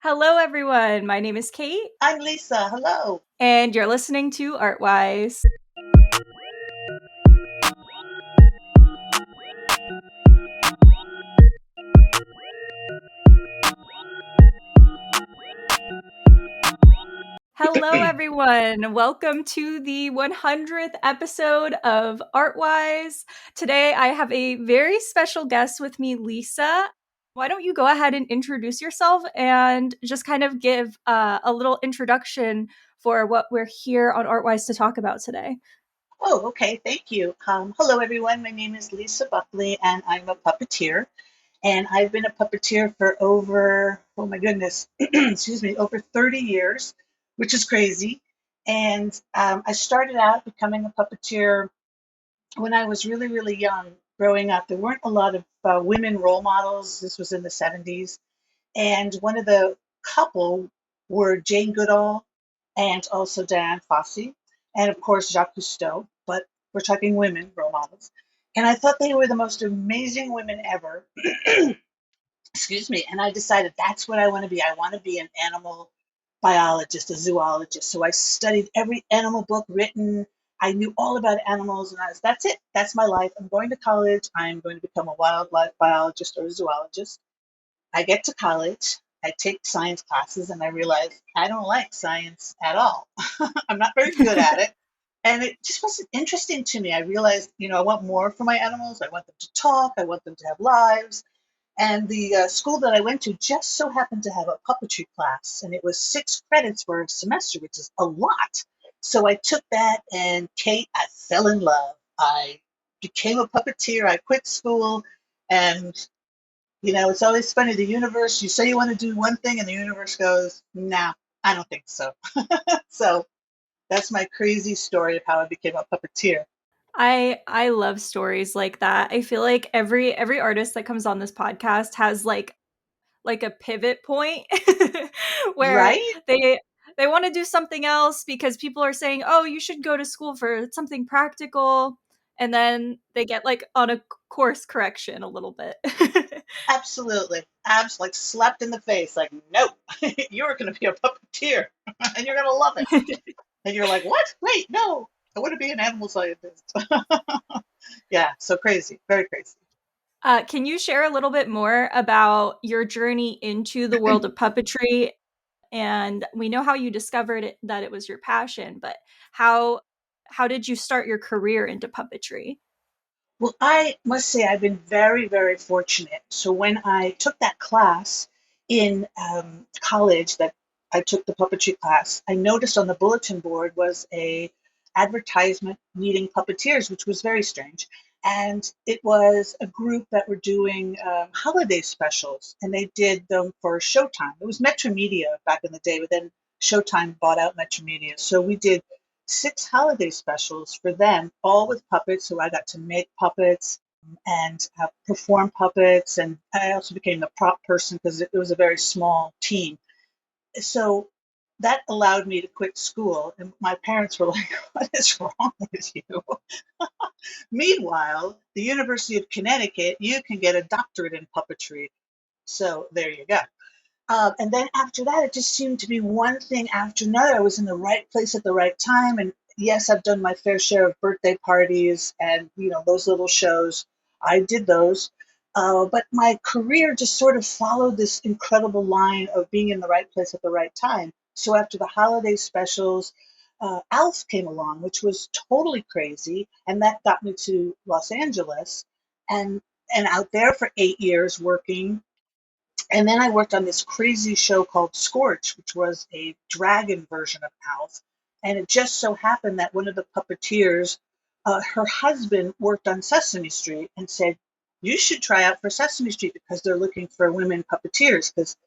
Hello, everyone. My name is Kate, I'm Lisa. Hello. and you're listening to Artwise. Hello, everyone. Welcome to the 100th episode of Artwise. Today, I have a very special guest with me, Lisa. Why don't you go ahead and introduce yourself and just kind of give a little introduction for what we're here on Artwise to talk about today? Oh, okay. Thank you. Hello, everyone. My name is Lisa Buckley, and I'm a puppeteer. And I've been a puppeteer for over, oh my goodness, excuse me, over 30 years, which is crazy. And I started out becoming a puppeteer when I was really, really young. Growing up, there weren't a lot of women role models. This was in the 70s. And one of the couple were Jane Goodall and also Diane Fossey, and of course Jacques Cousteau. But we're talking women role models. And I thought they were the most amazing women ever. Excuse me. And I decided that's what I want to be. I want to be an animal biologist, a zoologist. So I studied every animal book written. I knew all about animals, and that's it. That's my life. I'm going to college. I'm going to become a wildlife biologist or a zoologist. I get to college, I take science classes, and I realize I don't like science at all. I'm not very good at it. And it just wasn't interesting to me. I realized, I want more for my animals. I want them to talk. I want them to have lives. And the school that I went to just so happened to have a puppetry class, and it was 6 credits for a semester, which is a lot. So I took that, and Kate, I fell in love. I became a puppeteer. I quit school, and it's always funny. The universe, you say you want to do one thing, and the universe goes, nah, I don't think so. So that's my crazy story of how I became a puppeteer. I love stories like that. I feel like every artist that comes on this podcast has like a pivot point where Right? they want to do something else because people are saying, "Oh, you should go to school for something practical." And then they get like on a course correction a little bit. Absolutely. Like slapped in the face. Like, no, you're going to be a puppeteer and you're going to love it. And you're like, what? Wait, no, I want to be an animal scientist. Yeah, so crazy. Very crazy. Can you share a little bit more about your journey into the world of puppetry? And we know how you discovered that it was your passion, but how how did you start your career into puppetry? Well, I must say I've been very, very fortunate. So when I took that class in college, that I took the puppetry class, I noticed on the bulletin board was a advertisement needing puppeteers, which was very strange. And it was a group that were doing holiday specials, and they did them for Showtime. It was Metromedia back in the day, but then Showtime bought out Metromedia. So we did 6 holiday specials for them, all with puppets. So I got to make puppets and perform puppets. And I also became the prop person because it was a very small team. So that allowed me to quit school. And my parents were like, what is wrong with you? Meanwhile, the University of Connecticut, you can get a doctorate in puppetry. So there you go. And then after that, it just seemed to be one thing after another. I was in the right place at the right time. And yes, I've done my fair share of birthday parties and, those little shows. I did those. But my career just sort of followed this incredible line of being in the right place at the right time. So after the holiday specials, ALF came along, which was totally crazy. And that got me to Los Angeles and, and out there for 8 years working, and then I worked on this crazy show called Scorch, which was a dragon version of Alf. And it just so happened that one of the puppeteers, her husband worked on Sesame Street and said, you should try out for Sesame Street because they're looking for women puppeteers. Because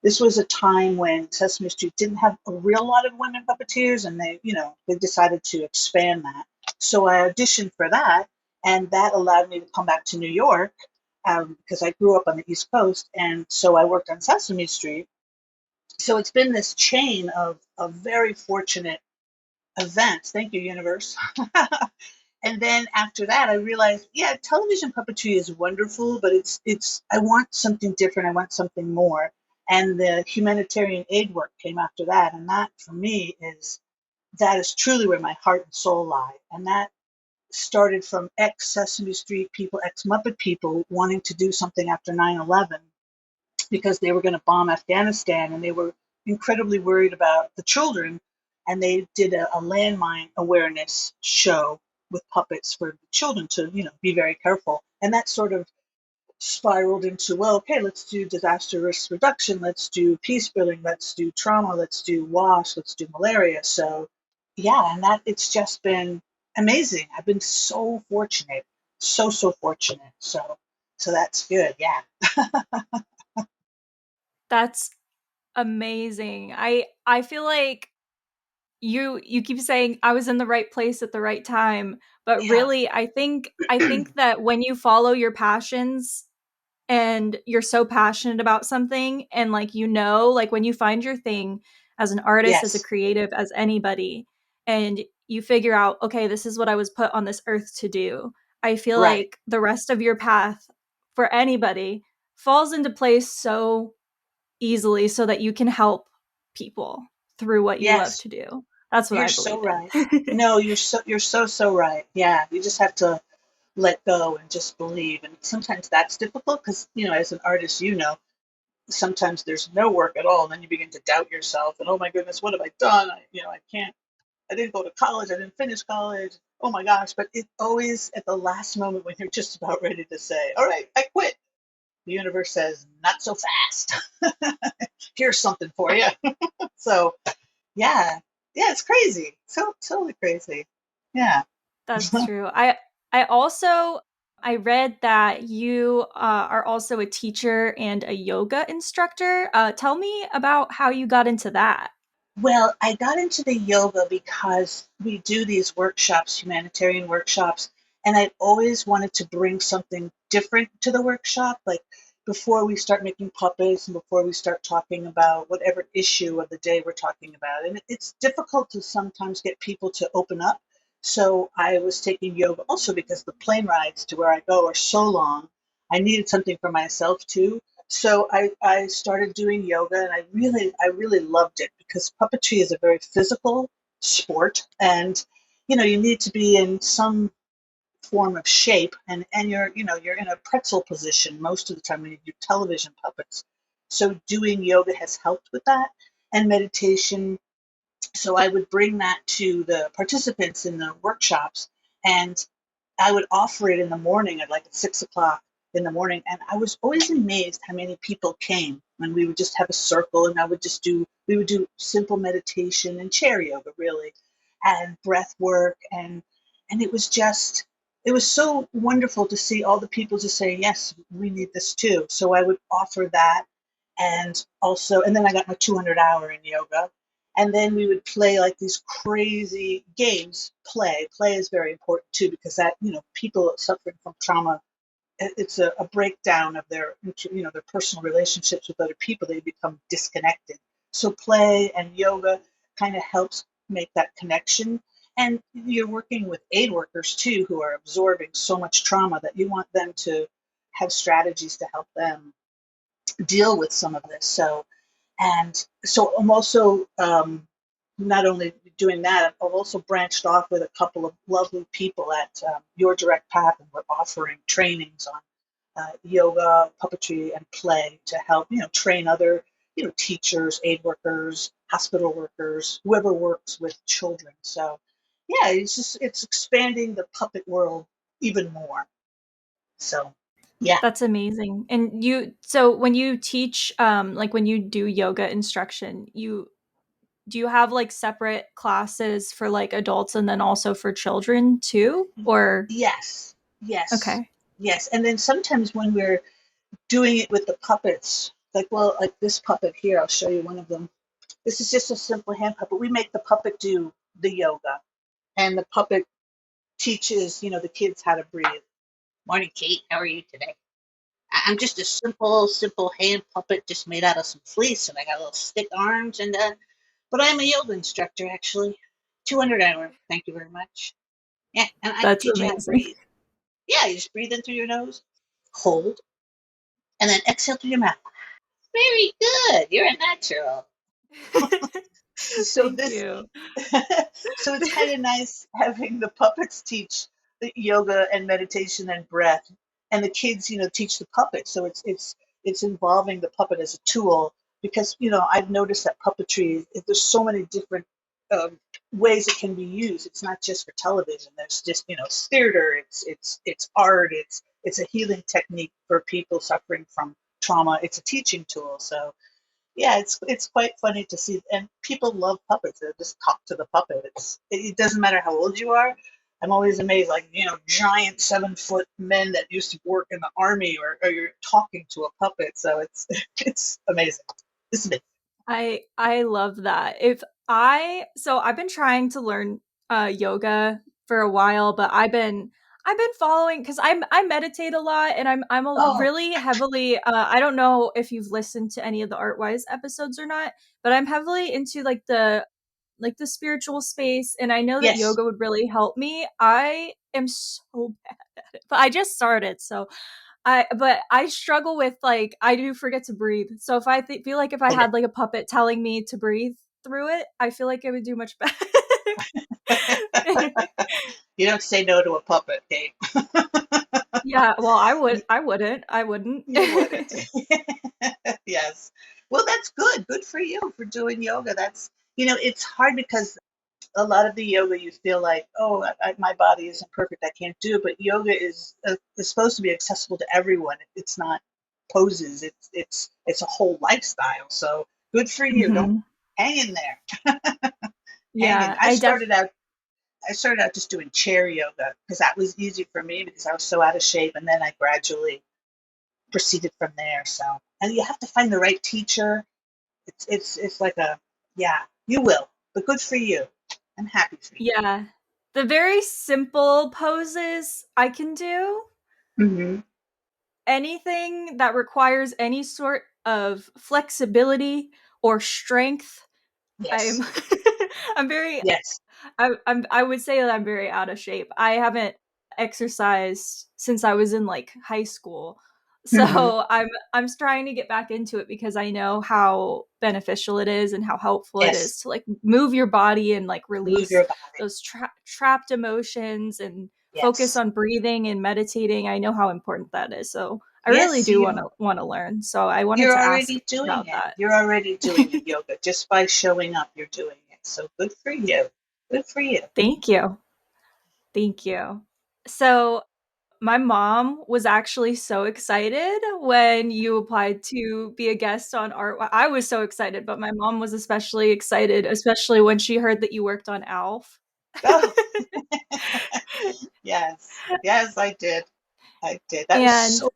this was a time when Sesame Street didn't have a real lot of women puppeteers, and they decided to expand that. So I auditioned for that, and that allowed me to come back to New York because I grew up on the East Coast, and so I worked on Sesame Street. So it's been this chain of very fortunate events. Thank you, universe. And then after that, I realized, yeah, television puppetry is wonderful, but it's I want something different. I want something more. And the humanitarian aid work came after that. And that for me that is truly where my heart and soul lie. And that started from ex Sesame Street people, ex Muppet people wanting to do something after 9/11 because they were going to bomb Afghanistan and they were incredibly worried about the children. And they did a landmine awareness show with puppets for the children to, be very careful. And that sort of spiraled into, well, okay, let's do disaster risk reduction, let's do peace building, let's do trauma, let's do WASH, let's do malaria. So, yeah, and that it's just been amazing. I've been so fortunate, so fortunate. So that's good. Yeah. That's amazing. I feel like you keep saying I was in the right place at the right time, but Yeah. really I think that when you follow your passions and you're so passionate about something and like like when you find your thing as an artist, as a Yes. creative, as anybody, and you figure out, okay, this is what I was put on this earth to do. I feel Right. like the rest of your path for anybody falls into place so easily so that you can help people through what you love Yes. to do. That's what You're I so believe right. in. No, you're so right. Yeah. You just have to let go and just believe. And sometimes that's difficult because, as an artist, sometimes there's no work at all, and then you begin to doubt yourself and, oh my goodness, what have I done? I can't, I didn't go to college, I didn't finish college, oh my gosh. But it always at the last moment when you're just about ready to say, all right, I quit, the universe says, not so fast. Here's something for you. So yeah, yeah, it's crazy, so totally crazy. Yeah. That's true. I also I read that you are also a teacher and a yoga instructor. Tell me about how you got into that. Well, I got into the yoga because we do these workshops, humanitarian workshops, and I always wanted to bring something different to the workshop. Like before we start making puppets and before we start talking about whatever issue of the day we're talking about. And it's difficult to sometimes get people to open up. So I was taking yoga also because the plane rides to where I go are so long. I needed something for myself too. So I started doing yoga and I really loved it because puppetry is a very physical sport and you need to be in some form of shape and you're in a pretzel position most of the time when you do television puppets. So doing yoga has helped with that and meditation. So I would bring that to the participants in the workshops and I would offer it in the morning at 6 o'clock in the morning. And I was always amazed how many people came when we would just have a circle and we would do simple meditation and chair yoga really and breath work. And it was so wonderful to see all the people just say, yes, we need this too. So I would offer that. And then I got my 200 hour in yoga and then we would play like these crazy games. Play is very important too because that people suffering from trauma, it's a breakdown of their personal relationships with other people. They become disconnected. So play and yoga kind of helps make that connection. And you're working with aid workers too who are absorbing so much trauma that you want them to have strategies to help them deal with some of this. So I'm also not only doing that, I've also branched off with a couple of lovely people at Your Direct Path, and we're offering trainings on yoga, puppetry, and play to help train other teachers, aid workers, hospital workers, whoever works with children. So yeah, it's expanding the puppet world even more. So yeah. That's amazing. And so when you teach, like when you do yoga instruction, do you have like separate classes for like adults and then also for children too? Or Yes, yes, okay, yes. And then sometimes when we're doing it with the puppets, like this puppet here, I'll show you one of them. This is just a simple hand puppet. We make the puppet do the yoga, and the puppet teaches, the kids how to breathe. Morning, Kate. How are you today? I'm just a simple hand puppet, just made out of some fleece, and I got little stick arms, but I'm a yoga instructor actually. 200 hour. Thank you very much. Yeah, and I can that's teach you how to amazing. breathe. Yeah, you just breathe in through your nose, hold, and then exhale through your mouth. Very good. You're a natural. So Thank this you. so it's kind of nice having the puppets teach the yoga and meditation and breath, and the kids, teach the puppet. So it's involving the puppet as a tool because I've noticed that puppetry there's so many different um, ways it can be used. It's not just for television. There's just it's theater. It's art. It's a healing technique for people suffering from trauma. It's a teaching tool. So yeah, it's quite funny to see, and people love puppets. They just talk to the puppet. It doesn't matter how old you are. I'm always amazed, like giant 7 foot men that used to work in the army, or you're talking to a puppet. So it's it's amazing. It's amazing. I love that. If I so I've been trying to learn yoga for a while, but I've been following because I meditate a lot and I'm a Oh really heavily I don't know if you've listened to any of the Artwise episodes or not, but I'm heavily into like the spiritual space, and I know that yes, yoga would really help me. I am so bad at it, but I just started, so I struggle with, like, I do forget to breathe. So if feel like if I oh yeah. had like a puppet telling me to breathe through it, I feel like it would do much better. You don't say no to a puppet, Kate. Yeah, well, You, I wouldn't. you wouldn't. Yes. Well, that's good. Good for you for doing yoga. That's it's hard because a lot of the yoga you feel like, oh, my body isn't perfect, I can't do it. But yoga is supposed to be accessible to everyone. It's not poses. It's a whole lifestyle. So good for you. Don't Mhm. hang in there. Hang in. Yeah, I started out just doing chair yoga because that was easy for me because I was so out of shape, and then I gradually proceeded from there. So, and you have to find the right teacher. It's like a, yeah, you will. But good for you. I'm happy for you. yeah. The very simple poses I can do. Hmm. Anything that requires any sort of flexibility or strength, I'm Yes. I'm very Yes. I would say that I'm very out of shape. I haven't exercised since I was in like high school. Hmm. So I'm trying to get back into it because I know how beneficial it is and how helpful it Yes. is to like move your body and like Move release your body. those trapped emotions and focus Yes. on breathing and meditating. I know how important that is. So I really Yes, do want to learn. So I wanted you're to ask already doing about it. that. You're already doing it, yoga. Just by showing up, you're doing it. So good for you. Good for you. Thank you. Thank you. So my mom was actually so excited when you applied to be a guest on Art. I was so excited, but my mom was especially excited, especially when she heard that you worked on ALF. Oh, yes. Yes, I did. I did. That was And so,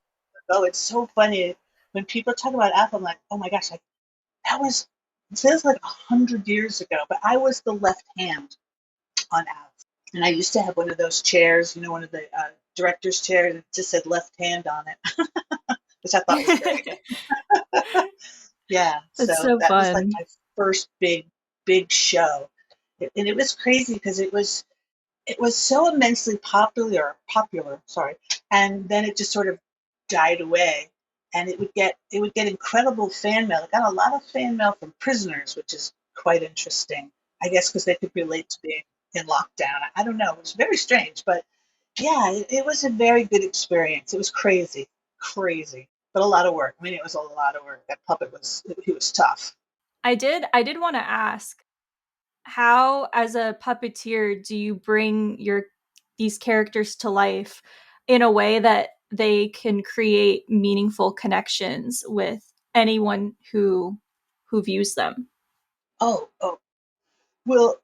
oh, it's so funny. When people talk about Apple, I'm like, oh my gosh, that was, it feels like 100 years ago, but I was the left hand on Apple. And I used to have one of those chairs, one of the director's chairs that just said left hand on it, which I thought was great. Yeah, it's so so that was like fun. my first big show. And it was crazy because it was so immensely popular, sorry, and then it just sort of died away. And it would get incredible fan mail. It got a lot of fan mail from prisoners, which is quite interesting. I guess because they could relate to being in lockdown. I don't know. It was very strange, but yeah, it was a very good experience. It was crazy, crazy, but a lot of work. I mean, it was a lot of work. That puppet he was tough. I did want to ask, how as a puppeteer do you bring your these characters to life in a way that they can create meaningful connections with anyone who views them? Oh. Well,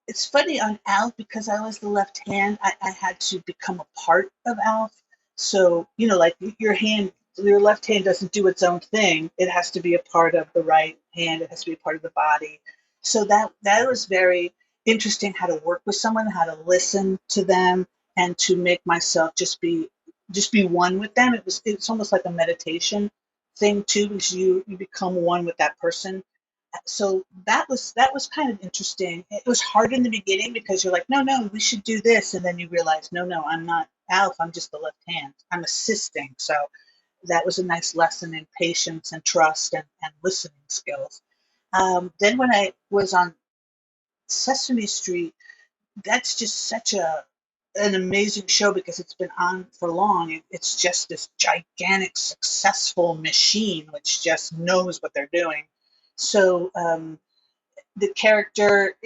it's funny on Alf because I was the left hand. I had to become a part of Alf. So, like your left hand doesn't do its own thing. It has to be a part of the right hand. It has to be a part of the body. So that was very interesting how to work with someone, how to listen to them, and to make myself just be one with them. It's almost like a meditation thing too, because you become one with that person. So that was kind of interesting. It was hard in the beginning because you're like, no, we should do this, and then you realize, no, I'm not Alf. I'm just the left hand. I'm assisting. So that was a nice lesson in patience and trust and listening skills. Then when I was on Sesame Street, that's just such a an amazing show because it's been on for long. It's just this gigantic, successful machine which just knows what they're doing. So the character,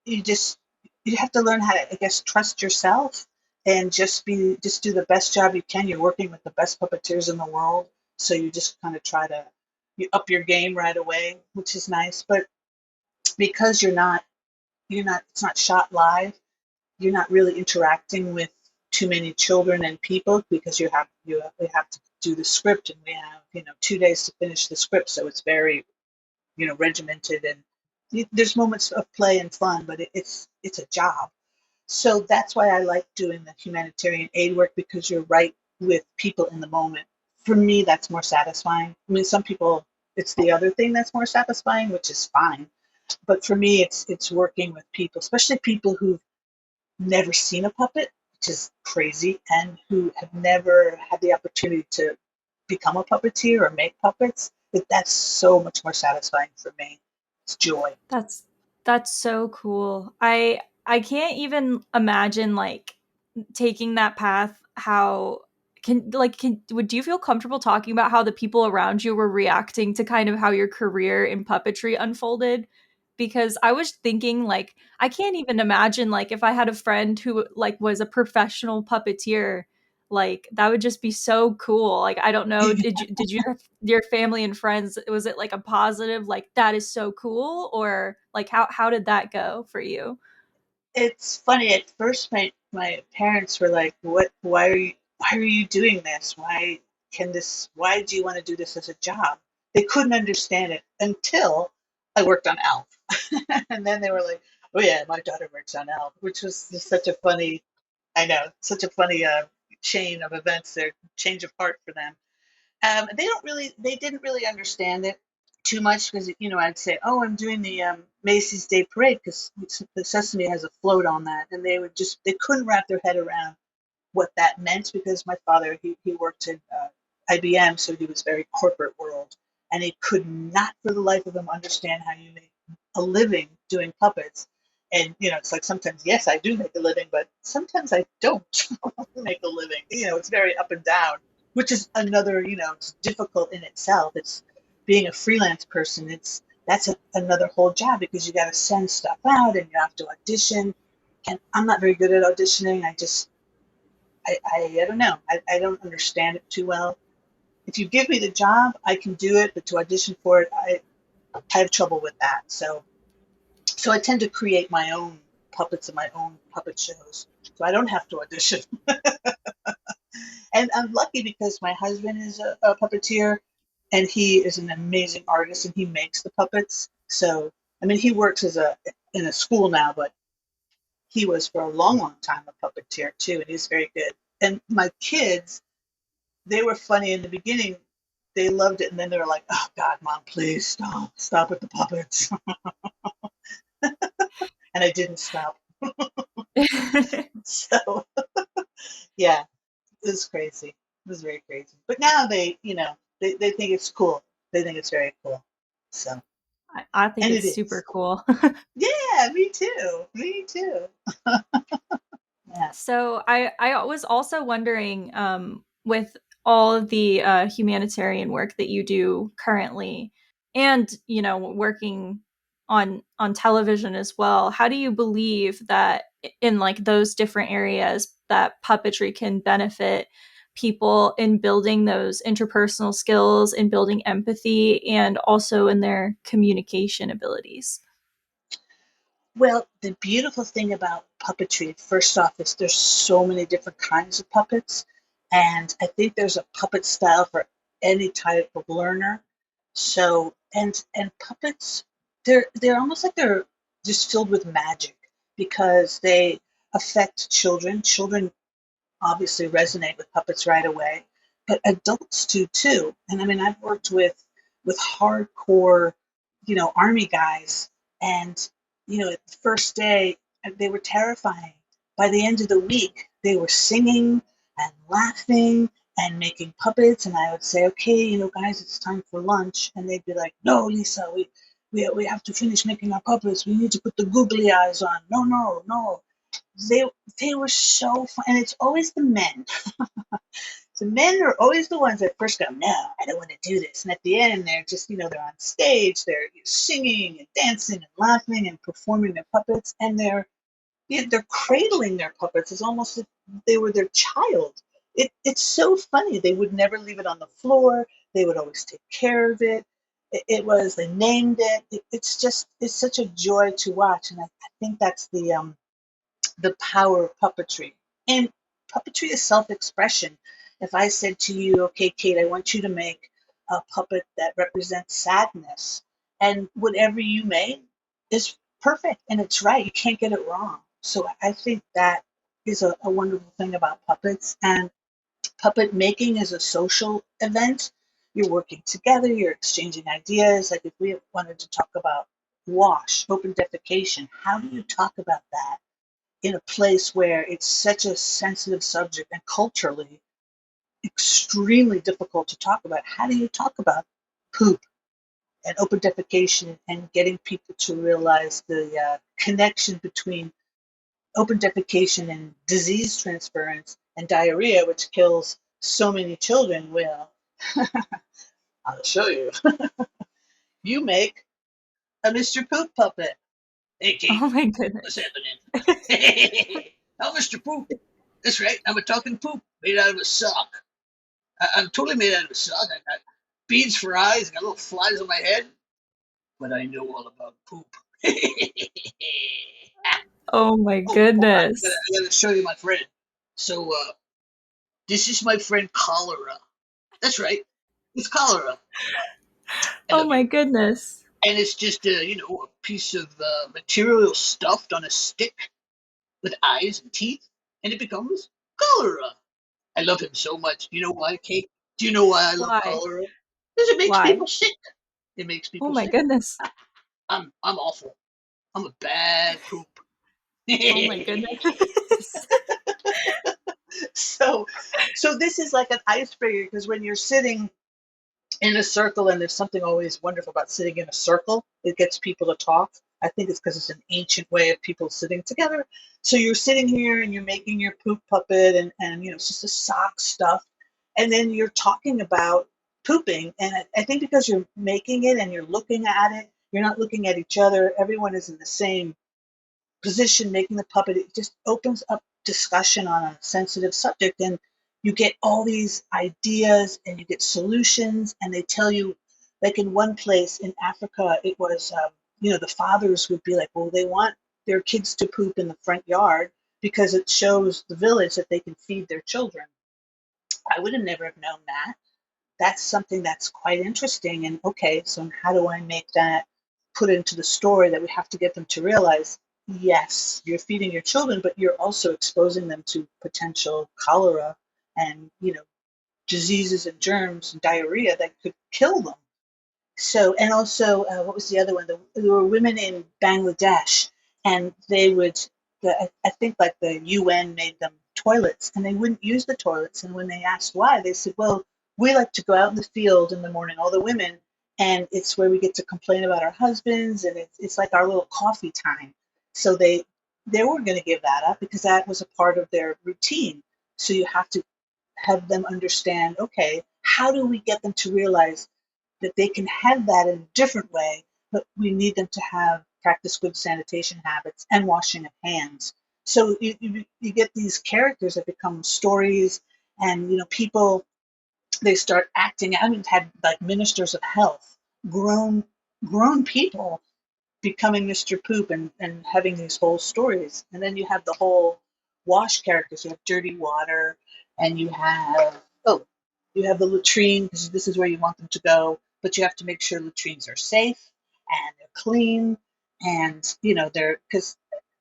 you just you have to learn how to, I guess, trust yourself and just do the best job you can. You're working with the best puppeteers in the world, so you just kind of try to you up your game right away, which is nice. But because you're not it's not shot live, you're not really interacting with too many children and people because we have to do the script, and we have 2 days to finish the script, so it's very regimented, and there's moments of play and fun, but it's a job. So that's why I like doing the humanitarian aid work, because you're right with people in the moment. For me, that's more satisfying. I mean, some people, it's the other thing that's more satisfying, which is fine. But for me, it's working with people, especially people who've never seen a puppet, which is crazy, and who have never had the opportunity to become a puppeteer or make puppets. That's so much more satisfying for me. It's joy. That's that's so cool. I can't even imagine like taking that path. How can would you feel comfortable talking about how the people around you were reacting to kind of how your career in puppetry unfolded? Because I was thinking like I can't even imagine like if I had a friend who like was a professional puppeteer, like that would just be so cool. Like I don't know, did your family and friends, was it like a positive like that is so cool, or like how did that go for you? It's funny. At first, my parents were like, "What? Why are you doing this? Why do you want to do this as a job?" They couldn't understand it until I worked on ALF, and then they were like, "Oh yeah, my daughter works on ALF," which was just such a funny. I know, such a funny chain of events there, change of heart for them. They didn't really understand it too much because I'd say, "Oh, I'm doing the Macy's Day Parade," because the Sesame has a float on that, and they couldn't wrap their head around what that meant, because my father, he worked at IBM, so he was very corporate world, and he could not for the life of him understand how you make a living doing puppets. And it's like, sometimes yes, I do make a living, but sometimes I don't make a living. It's very up and down, which is another, it's difficult in itself. It's being a freelance person. Another whole job, because you got to send stuff out and you have to audition. And I'm not very good at auditioning. I don't know. I don't understand it too well. If you give me the job, I can do it, but to audition for it, I have trouble with that. So I tend to create my own puppets and my own puppet shows, so I don't have to audition. And I'm lucky because my husband is a puppeteer, and he is an amazing artist, and he makes the puppets. So I mean, he works in a school now, but he was for a long, long time a puppeteer too, and he's very good. And my kids, they were funny in the beginning. They loved it, and then they were like, "Oh God, Mom, please stop with the puppets." And I didn't stop. So yeah, it was crazy. It was very crazy. But now they think it's cool. They think it's very cool. So, I think and it's it super is. cool. Yeah, me too. Me too. Yeah. So I was also wondering, with all of the humanitarian work that you do currently, and working on television as well, how do you believe that in like those different areas that puppetry can benefit people in building those interpersonal skills, in building empathy, and also in their communication abilities? Well, the beautiful thing about puppetry, first off, is there's so many different kinds of puppets, and I think there's a puppet style for any type of learner. So, and puppets, they're almost like they're just filled with magic, because they affect children. Children obviously resonate with puppets right away, but adults do too. And I mean, I've worked with hardcore, army guys, and the first day they were terrifying. By the end of the week, they were singing and laughing and making puppets. And I would say, okay, guys, it's time for lunch. And they'd be like, no, Lisa, we have to finish making our puppets. We need to put the googly eyes on. No, no, no. They, they were so fun. And it's always the men. So men are always the ones that first go, no, I don't want to do this. And at the end, they're just, they're on stage, they're singing and dancing and laughing and performing their puppets, and they're cradling their puppets as almost if they were their child. It's so funny. They would never leave it on the floor. They would always take care of it. They named it. It's such a joy to watch. And I think that's the power of puppetry. And puppetry is self-expression. If I said to you, okay, Kate, I want you to make a puppet that represents sadness, and whatever you made is perfect and it's right. You can't get it wrong. So I think that is a wonderful thing about puppets. And puppet making is a social event. You're working together, you're exchanging ideas. Like if we wanted to talk about wash, open defecation, how do you talk about that in a place where it's such a sensitive subject and culturally extremely difficult to talk about? How do you talk about poop and open defecation and getting people to realize the connection between open defecation and disease transference and diarrhea, which kills so many children? Well, I'll show you. You make a Mr. Poop puppet. Hey, Kate, Oh my what's goodness. happening? I'm Mr. Poop. That's right, I'm a talking poop made out of a sock. I'm totally made out of a sock. I got beads for eyes, I got little flies on my head, but I know all about poop. Oh my Hold on, goodness. I gotta show you my friend. So, this is my friend Cholera. That's right, it's Cholera. I Oh love my you. goodness. And it's just a piece of material stuffed on a stick with eyes and teeth, and it becomes Cholera. I love him so much. Do you know why, Kate? Do you know why I love Why? Cholera? Because it makes Why? people sick. It makes Oh people my sick. goodness. I'm awful. I'm a bad poop. Oh my goodness. so so this is like an icebreaker, because when you're sitting in a circle, and there's something always wonderful about sitting in a circle, it gets people to talk. I think it's because it's an ancient way of people sitting together. So you're sitting here and you're making your poop puppet, and it's just a sock stuff, and then you're talking about pooping. And I think because you're making it and you're looking at it, you're not looking at each other. Everyone is in the same position making the puppet. It just opens up discussion on a sensitive subject, and you get all these ideas and you get solutions. And they tell you, like in one place in Africa, it was the fathers would be like, well, they want their kids to poop in the front yard because it shows the village that they can feed their children. I would have never have known that. That's something that's quite interesting. And okay, so how do I make that put into the story, that we have to get them to realize, yes, you're feeding your children, but you're also exposing them to potential cholera and diseases and germs and diarrhea that could kill them. So, and also, what was the other one? There were women in Bangladesh, and they would, I think, like the UN made them toilets, and they wouldn't use the toilets. And when they asked why, they said, "Well, we like to go out in the field in the morning, all the women, and it's where we get to complain about our husbands, and it's like our little coffee time." So they weren't going to give that up because that was a part of their routine. So you have to have them understand, okay, how do we get them to realize that they can have that in a different way, but we need them to have practice good sanitation habits and washing of hands. So you get these characters that become stories, and people, they start acting. I mean, had like ministers of health, grown grown people becoming Mr. Poop, and having these whole stories. And then you have the whole wash characters. You have dirty water, and you have the latrine, because this is where you want them to go, but you have to make sure latrines are safe and they're clean, and they're, because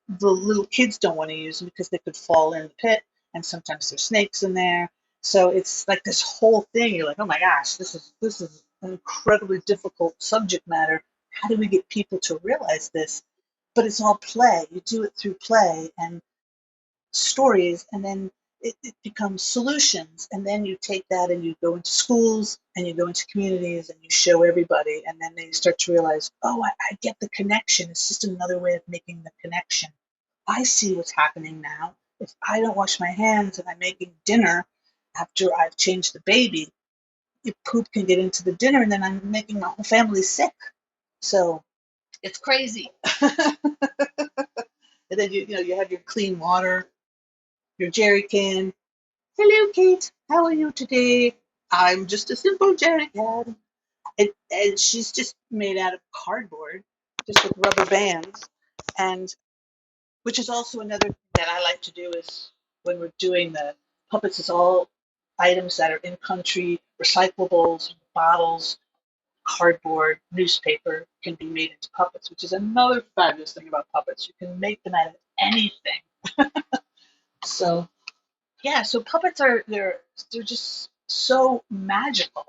the little kids don't want to use them because they could fall in the pit, and sometimes there's snakes in there. So it's like this whole thing. You're like, oh my gosh, this is an incredibly difficult subject matter. How do we get people to realize this? But it's all play. You do it through play and stories, and then it becomes solutions. And then you take that and you go into schools and you go into communities and you show everybody. And then they start to realize, oh, I get the connection. It's just another way of making the connection. I see what's happening now. If I don't wash my hands and I'm making dinner after I've changed the baby, your poop can get into the dinner and then I'm making my whole family sick. So it's crazy. And then you have your clean water, your jerry can. Hello, Kate. How are you today? I'm just a simple jerry can. And she's just made out of cardboard, just with rubber bands. And which is also another thing that I like to do is when we're doing the puppets, is all items that are in country, recyclables, bottles, cardboard, newspaper can be made into puppets, which is another fabulous thing about puppets. You can make them out of anything. So yeah, so puppets are they're just so magical,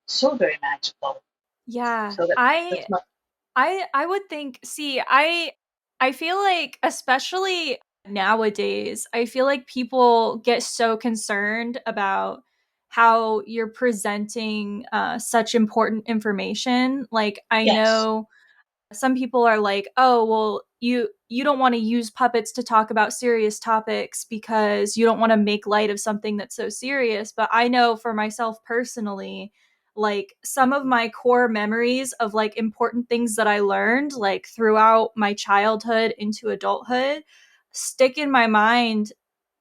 so very magical. Yeah. So that's my I would think, see, I feel like especially nowadays, I feel like people get so concerned about how you're presenting such important information. Like I yes, know some people are like, "Oh, well, you don't want to use puppets to talk about serious topics because you don't want to make light of something that's so serious." But I know for myself personally, like some of my core memories of like important things that I learned like throughout my childhood into adulthood stick in my mind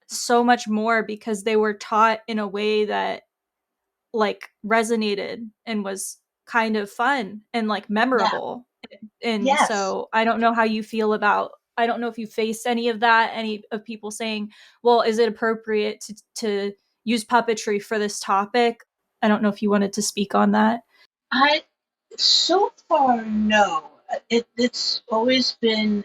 so much more because they were taught in a way that like resonated and was kind of fun and like yeah, memorable. And yes. so I don't know how you feel about, I don't know if you faced any of that, any of people saying, well, is it appropriate to use puppetry for this topic? I don't know if you wanted to speak on that. I so far no. It's always been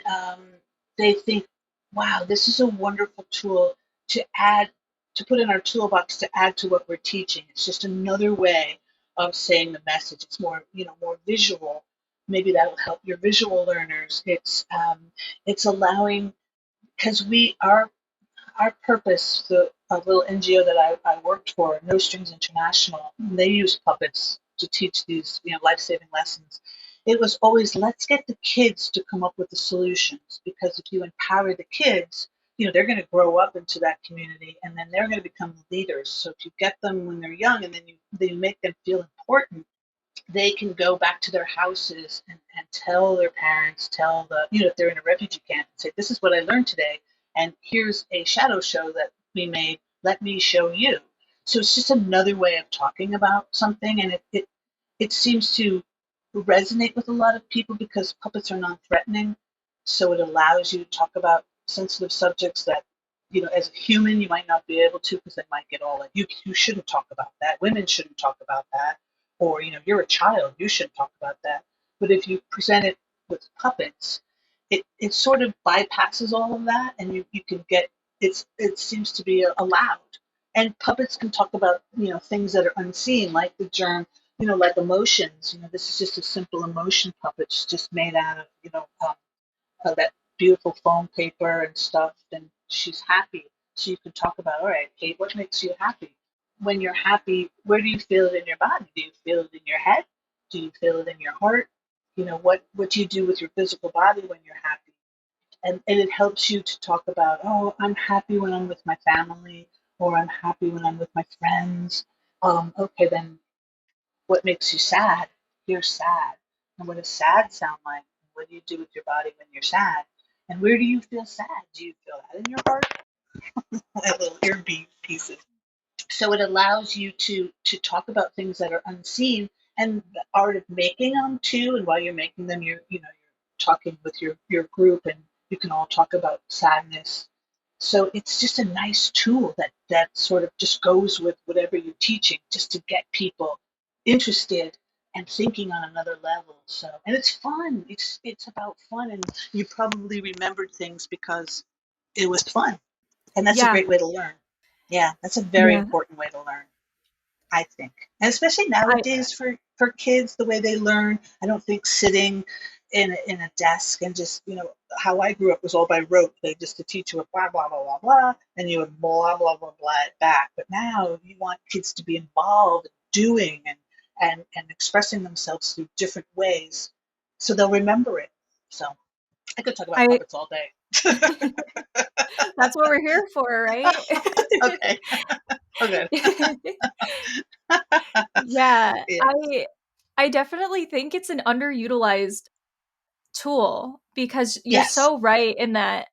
they think, wow, this is a wonderful tool to add to put in our toolbox to add to what we're teaching. It's just another way of saying the message. It's more more visual. Maybe that'll help your visual learners. It's allowing because we are our purpose, the little NGO that I worked for, No Strings International, they use puppets to teach these life-saving lessons. It was always let's get the kids to come up with the solutions because if you empower the kids, they're going to grow up into that community and then they're going to become leaders. So if you get them when they're young and then you make them feel important, they can go back to their houses and tell their parents, tell if they're in a refugee camp, and say, this is what I learned today. And here's a shadow show that we made. Let me show you. So it's just another way of talking about something. And it seems to resonate with a lot of people because puppets are non-threatening. So it allows you to talk about sensitive subjects that, as a human, you might not be able to because they might get all like, you shouldn't talk about that. Women shouldn't talk about that. Or, you're a child, you shouldn't talk about that. But if you present it with puppets, it sort of bypasses all of that and you can get it seems to be allowed. And puppets can talk about, things that are unseen, like the germ, like emotions. This is just a simple emotion puppet. It's just made out of, that beautiful foam paper and stuff, and she's happy. So you can talk about, all right, Kate, what makes you happy? When you're happy, where do you feel it in your body? Do you feel it in your head? Do you feel it in your heart? What do you do with your physical body when you're happy? And it helps you to talk about, oh, I'm happy when I'm with my family, or I'm happy when I'm with my friends. Okay, then what makes you sad? You're sad. And what does sad sound like? What do you do with your body when you're sad? And where do you feel sad? Do you feel that in your heart? That little ear beat pieces. So it allows you to talk about things that are unseen and the art of making them too. And while you're making them, you're talking with your group, and you can all talk about sadness. So it's just a nice tool that sort of just goes with whatever you're teaching, just to get people interested and thinking on another level. So and it's fun. It's about fun, and you probably remembered things because it was fun, and that's a Yeah. great way to learn. Yeah, that's a very Yeah. important way to learn, I think. And especially I nowadays for kids, the way they learn, I don't think sitting in a desk, and just, how I grew up was all by rote. They just to teach you a blah blah blah blah blah, and you would blah blah blah blah it back. But now you want kids to be involved, doing and expressing themselves through different ways, so they'll remember it. So I could talk about I puppets all day. That's what we're here for, right? Okay. Okay. Yeah, Yeah. I definitely think it's an underutilized tool because you're Yes. so right in that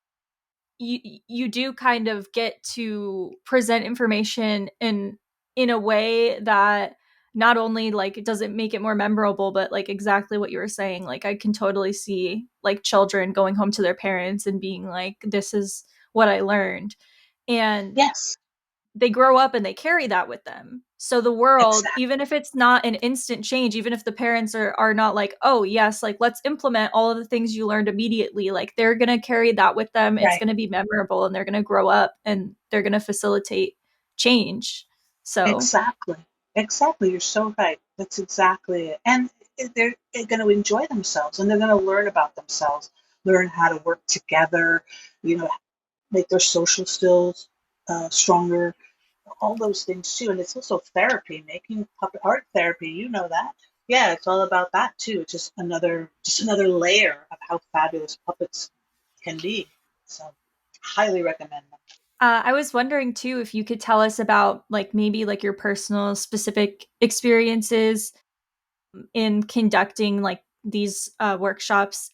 you do kind of get to present information in a way that not only like does it make it more memorable, but like exactly what you were saying, like I can totally see like children going home to their parents and being like, this is what I learned. And Yes. they grow up and they carry that with them. So the world, Exactly. even if it's not an instant change, even if the parents are not like, oh yes, like let's implement all of the things you learned immediately, like they're gonna carry that with them. It's Right. gonna be memorable and they're gonna grow up and they're gonna facilitate change. So Exactly. Exactly. You're so right. That's exactly it. And they're going to enjoy themselves, and they're going to learn about themselves, learn how to work together, you know, make their social skills stronger, all those things too. And it's also therapy, making puppet art therapy. You know that. Yeah, it's all about that too. It's just another layer of how fabulous puppets can be. So, highly recommend them. I was wondering too if you could tell us about like maybe like your personal specific experiences in conducting like these workshops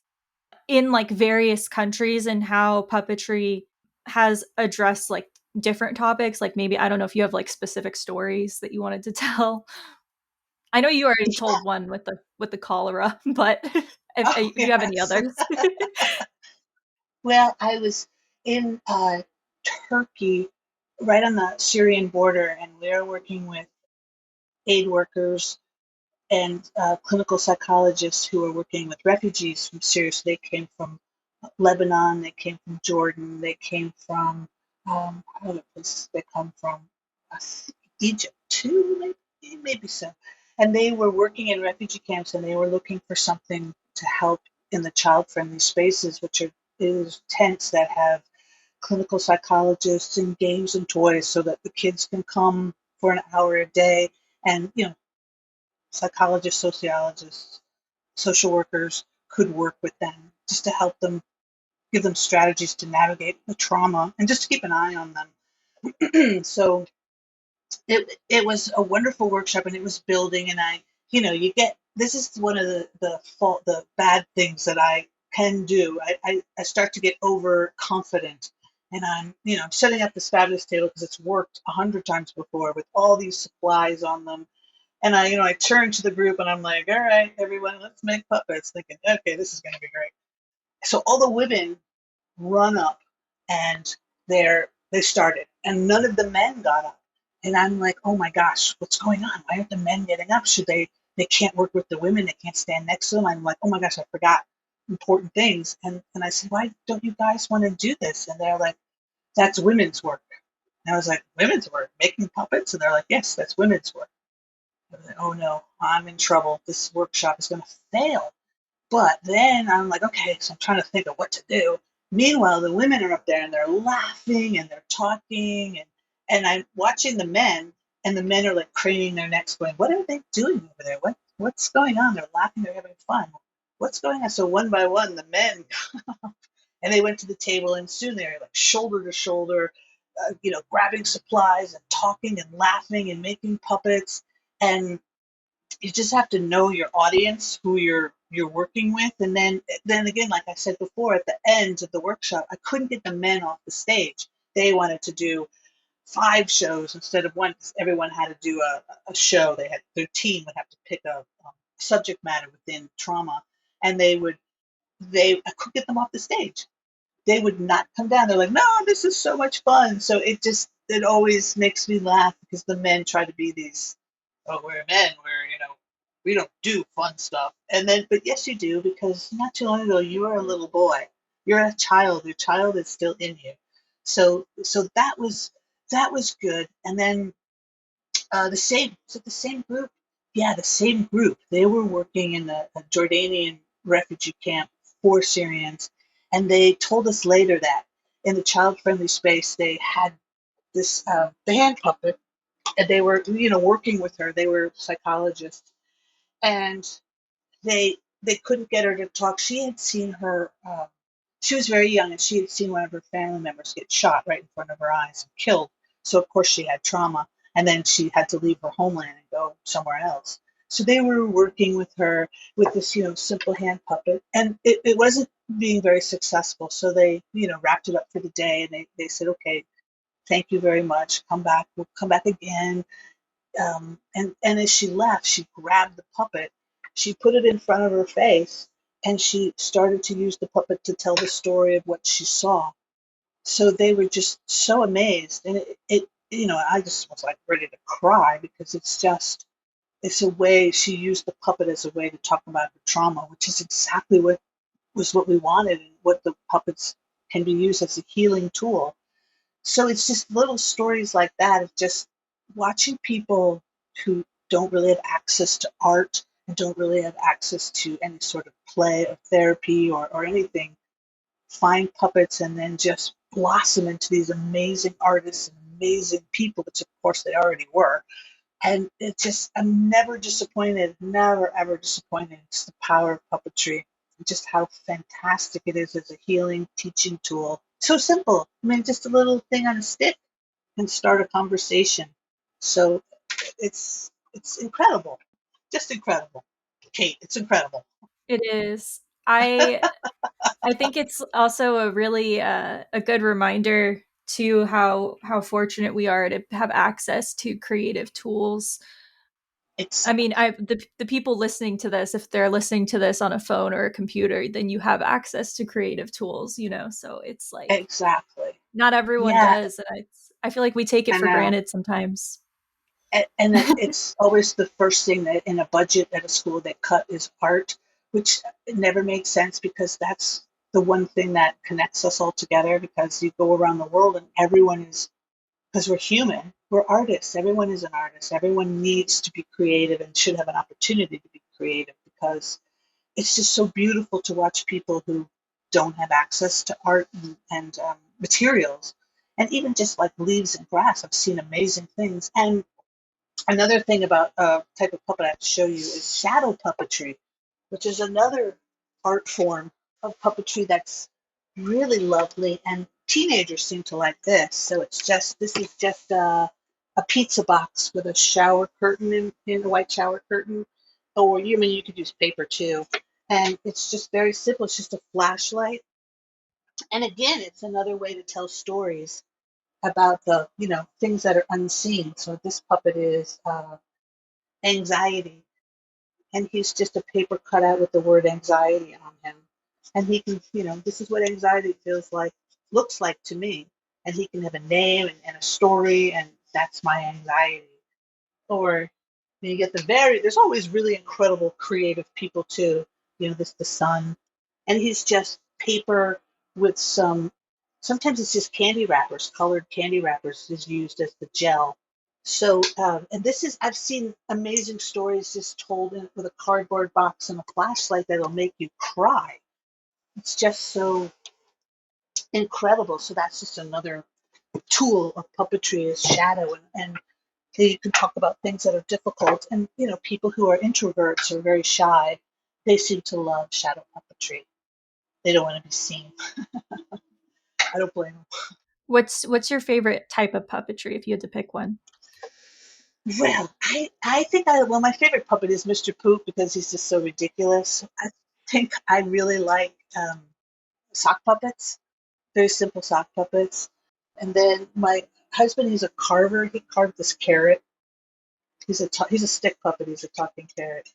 in like various countries and how puppetry has addressed like different topics. Like maybe I don't know if you have like specific stories that you wanted to tell. I know you already Yeah. told one with the cholera, but Oh, if you have any yes. others. Well, I was in Turkey, right on the Syrian border, and we are working with aid workers and clinical psychologists who are working with refugees from Syria. So they came from Lebanon, they came from Jordan, they came from other places. They come from uh, Egypt too, maybe so. And they were working in refugee camps, and they were looking for something to help in the child-friendly spaces, which are is tents that have clinical psychologists and games and toys, so that the kids can come for an hour a day, and psychologists, sociologists, social workers could work with them just to help them, give them strategies to navigate the trauma and just to keep an eye on them. So it was a wonderful workshop, and it was building, and you get, this is one of the bad things that I can do. I start to get overconfident, and I'm setting up this fabulous table because it's worked 100 times before with all these supplies on them. And I turn to the group and I'm like, all right, everyone, let's make puppets, thinking, okay, this is going to be great. So all the women run up, and they started, and none of the men got up. And I'm like, oh my gosh, what's going on? Why aren't the men getting up? Should they can't work with the women, they can't stand next to them. I'm like, oh my gosh, I forgot important things. And I said, why don't you guys want to do this? And they're like, that's women's work. And I was like, women's work, making puppets? And they're like, yes, that's women's work. I was like, oh no, I'm in trouble. This workshop is going to fail. But then I'm like, okay, so I'm trying to think of what to do. Meanwhile, the women are up there and they're laughing and they're talking, and I'm watching the men, and the men are like craning their necks, going, "What are they doing over there? What's going on?" They're laughing, they're having fun. What's going on? So one by one, the men, and they went to the table, and soon they were like shoulder to shoulder, grabbing supplies and talking and laughing and making puppets. And you just have to know your audience, who you're working with. And then again, like I said before, at the end of the workshop, I couldn't get the men off the stage. They wanted to do 5 shows instead of one, because everyone had to do a show. Their team would have to pick a subject matter within trauma, and I couldn't get them off the stage. They would not come down. They're like, no, this is so much fun. So it always makes me laugh, because the men try to be these, oh, we're men, we don't do fun stuff. And then, but yes, you do, because not too long ago you were a little boy. You're a child. Your child is still in you. So that was good. And then the same group? Yeah, the same group. They were working in a Jordanian refugee camp for Syrians. And they told us later that in the child-friendly space, they had this the hand puppet, and they were, working with her. They were psychologists, and they couldn't get her to talk. She had seen her. She was very young, and she had seen one of her family members get shot right in front of her eyes and killed. So of course she had trauma, and then she had to leave her homeland and go somewhere else. So they were working with her with this, simple hand puppet, and it wasn't being very successful. So they, wrapped it up for the day, and they said, okay, thank you very much. Come back. We'll come back again. And as she left, she grabbed the puppet, she put it in front of her face, and she started to use the puppet to tell the story of what she saw. So they were just so amazed, and I just was like ready to cry because it's a way she used the puppet as a way to talk about her trauma, which is exactly what we wanted, and what the puppets can be used as a healing tool. So it's just little stories like that of just watching people who don't really have access to art and don't really have access to any sort of play or therapy or anything find puppets and then just blossom into these amazing artists and amazing people, which of course they already were. And it just, I'm never disappointed, never ever disappointed. It's the power of puppetry, and just how fantastic it is as a healing teaching tool. So simple. I mean, just a little thing on a stick can start a conversation. So it's incredible, just incredible. Kate, it's incredible. It is. I think it's also a really a good reminder to how fortunate we are to have access to creative tools. I mean, Exactly. the people listening to this, if they're listening to this on a phone or a computer, then you have access to creative tools, So it's like Exactly. not everyone Yeah, does, and I feel like we take it I for know. granted sometimes. And it's always the first thing that in a budget at a school they cut is art, which never makes sense because that's the one thing that connects us all together. Because you go around the world and everyone is, because we're human, we're artists. Everyone is an artist. Everyone needs to be creative and should have an opportunity to be creative, because it's just so beautiful to watch people who don't have access to art and materials. And even just like leaves and grass, I've seen amazing things. And another thing about a type of puppet I have to show you is shadow puppetry, which is another art form of puppetry that's really lovely. And teenagers seem to like this. So this is just a pizza box with a shower curtain in a white shower curtain, or you could use paper too. And it's just very simple. It's just a flashlight. And again, it's another way to tell stories about the things that are unseen. So this puppet is anxiety, and he's just a paper cutout with the word anxiety on him. And he can, this is what anxiety feels like, looks like to me. And he can have a name and a story, and that's my anxiety. Or you get there's always really incredible creative people too. The sun, and he's just paper with sometimes it's just candy wrappers, colored candy wrappers is used as the gel. So, and I've seen amazing stories just told with a cardboard box and a flashlight that'll make you cry. It's just so incredible. So that's just another tool of puppetry is shadow, and you can talk about things that are difficult. And, people who are introverts or very shy, they seem to love shadow puppetry. They don't want to be seen. I don't blame them. What's your favorite type of puppetry if you had to pick one? Well, I think my favorite puppet is Mr. Poop because he's just so ridiculous. I think I really like sock puppets, very simple sock puppets. And then my husband, he's a carver. He carved this carrot. He's a stick puppet. He's a talking carrot.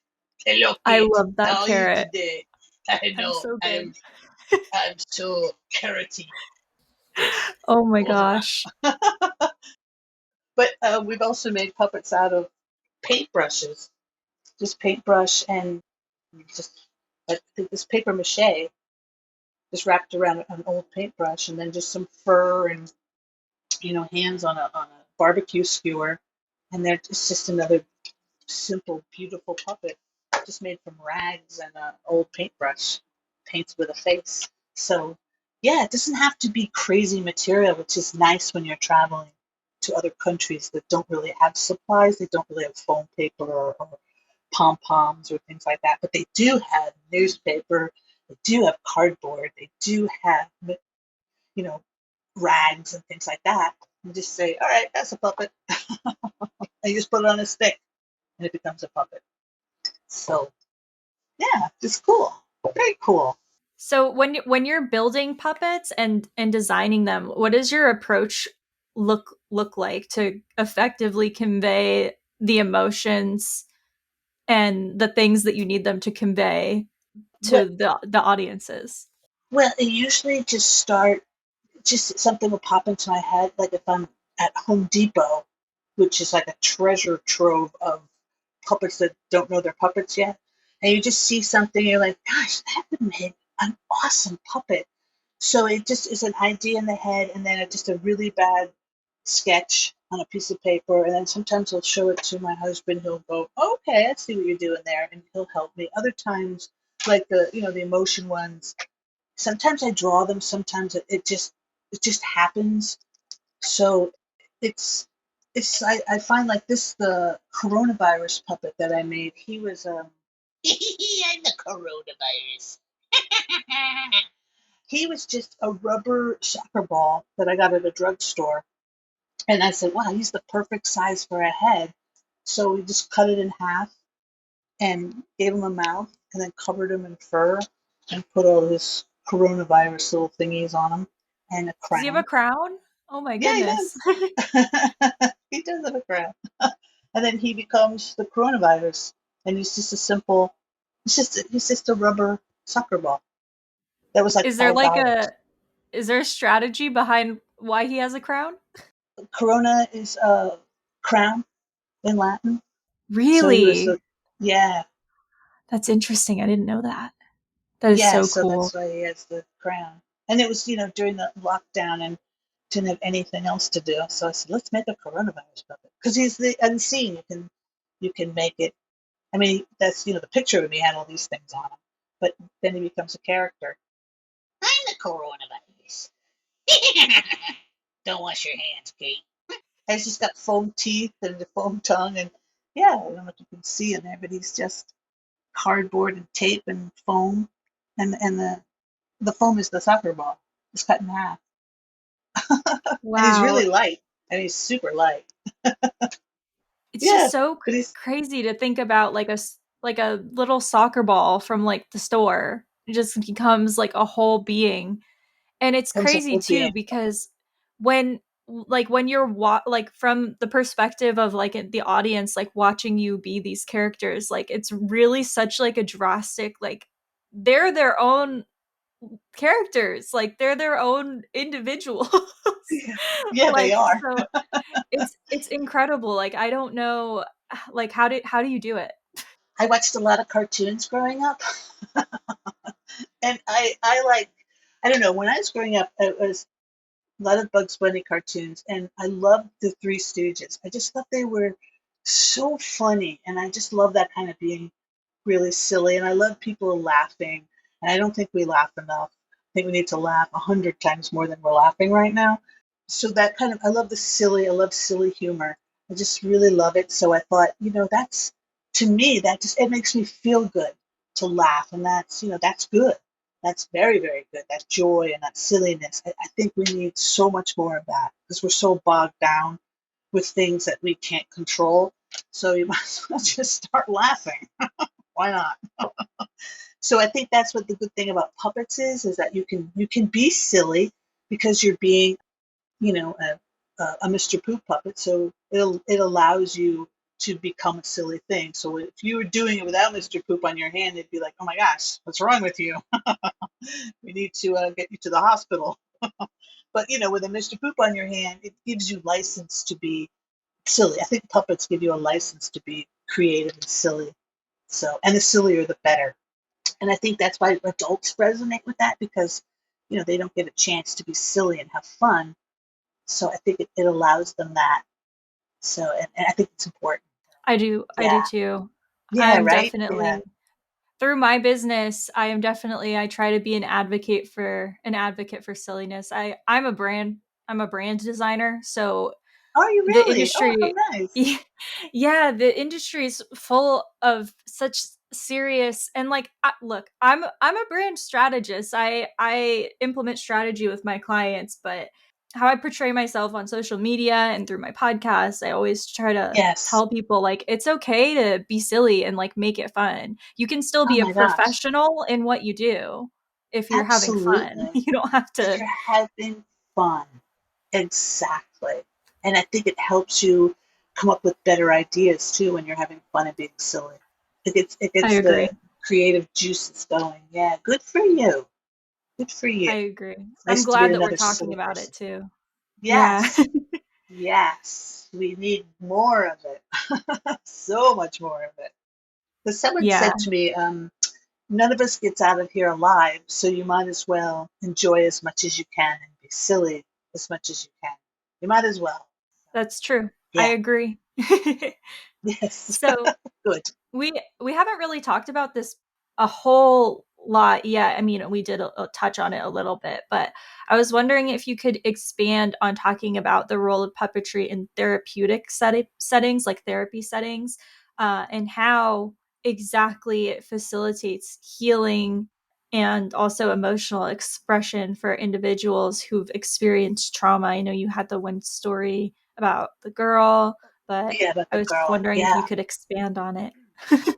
Hello, I Kate. love that How are you carrot. today? I I'm know so good. I'm so carroty. Yes. Oh my Bonjour. gosh. But we've also made puppets out of paintbrushes, just paintbrush and just I think this paper mache, just wrapped around an old paintbrush, and then just some fur and hands on a barbecue skewer, and it's just another simple, beautiful puppet. just made from rags and an old paintbrush, paints with a face. So yeah, it doesn't have to be crazy material, which is nice when you're traveling to other countries that don't really have supplies. They don't really have foam paper or pom poms or things like that, but they do have newspaper. They do have cardboard. They do have, you know, rags and things like that. You just say, all right, that's a puppet. And you just put it on a stick and it becomes a puppet. So yeah, it's cool. Very cool. So when you're building puppets and designing them, what does your approach look like to effectively convey the emotions and the things that you need them to convey Well, to the audiences? well, I usually just something will pop into my head, like if I'm at Home Depot, which is like a treasure trove of puppets that don't know they're puppets yet. And you just see something, you're like, gosh, that would make an awesome puppet. So it just is an idea in the head, and then it's just a really bad sketch on a piece of paper. And then sometimes I'll show it to my husband. He'll go, okay, I see what you're doing there, and he'll help me. Other times, like the emotion ones, sometimes I draw them. Sometimes it just happens. So it's I find like this the coronavirus puppet that I made. He was I'm the coronavirus. He was just a rubber soccer ball that I got at a drugstore, and I said, "Wow, he's the perfect size for a head." So we just cut it in half and gave him a mouth, and then covered him in fur and put all his coronavirus little thingies on him and a Does he have a crown. crown? Oh my Yeah, he goodness. does. He does have a crown. And then he becomes the coronavirus, and he's just a simple. He's just a rubber soccer ball. That was like Is there $5. is there a strategy behind why he has a crown? Corona is a crown in Latin, so he was Really? the yeah That's interesting. I didn't know that. That is yeah. so So cool. that's why he has the crown. And it was during the lockdown and didn't have anything else to do, so I said let's make a coronavirus puppet because he's the unseen. You can make it. I mean, that's the picture of me had all these things on him, but then he becomes a character. I'm the coronavirus. Don't wash your hands, Kate. And he's just got foam teeth and a foam tongue, and yeah, I don't know if you can see in there, but he's just cardboard and tape and foam, and the foam is the soccer ball. It's cut in half, and he's Wow. really light, and he's super light. It's just Yeah, so but he's crazy to think about like a little soccer ball from like the store. It just becomes like a whole being. And it's comes a crazy whole too being. because when when you're like from the perspective of like the audience like watching you be these characters, like it's really such like a drastic like they're their own characters, like they're their own individuals. Yeah, yeah, they Like are. so it's incredible. Like I don't know like how do you do it? I watched a lot of cartoons growing up, and I like I don't know when I was growing up it was a lot of Bugs Bunny cartoons, and I loved the Three Stooges. I just thought they were so funny, and I just love that kind of being really silly. And I love people laughing, and I don't think we laugh enough. I think we need to laugh 100 times more than we're laughing right now. So that kind of I love the silly. I love silly humor. I just really love it. So I thought, that's to me that just it makes me feel good to laugh, and that's good. That's very, very good. That joy and that silliness. I think we need so much more of that because we're so bogged down with things that we can't control. So you might as well just start laughing. Why not? So I think that's what the good thing about puppets is that you can be silly because you're being, a Mr. Poop puppet. So it allows you to become a silly thing. So if you were doing it without Mr. Poop on your hand, it'd be like, oh my gosh, what's wrong with you? We need to get you to the hospital. But with a Mr. Poop on your hand, it gives you license to be silly. I think puppets give you a license to be creative and silly. So, and the sillier the better. And I think that's why adults resonate with that because they don't get a chance to be silly and have fun. So I think it allows them that. So, and I think it's important. I do Yeah. too. Yeah. I'm Right. definitely Yeah. through my business, I try to be an advocate for silliness. I'm a brand designer, so Are you the really? Oh, how industry nice. yeah, the industry is full of such serious and like look, I'm a brand strategist. I implement strategy with my clients, but how I portray myself on social media and through my podcast, I always try to Yes. tell people like it's okay to be silly and like make it fun. You can still Oh be a my gosh. professional in what you do if you're having fun. Absolutely. You don't have If to. you're having fun. Exactly. And I think it helps you come up with better ideas too when you're having fun and being silly. It I gets agree. the creative juices going. Yeah, good for you. Good for you. I agree. It's I'm nice to be glad that we're another talking silly about it person. too. Yeah. Yes. Yes. We need more of it. So much more of it. Because someone Yeah, said to me, none of us gets out of here alive, so you might as well enjoy as much as you can and be silly as much as you can. You might as well. that's true. I Yeah. agree. Yes. So, Good. we haven't really talked about this a whole lot yet. I mean, we did touch on it a little bit, but I was wondering if you could expand on talking about the role of puppetry in therapeutic settings, like therapy settings, and how exactly it facilitates healing and also emotional expression for individuals who've experienced trauma. I know you had the one story about the girl, but Yeah, about I the was just girl. wondering if you Yeah. could expand on it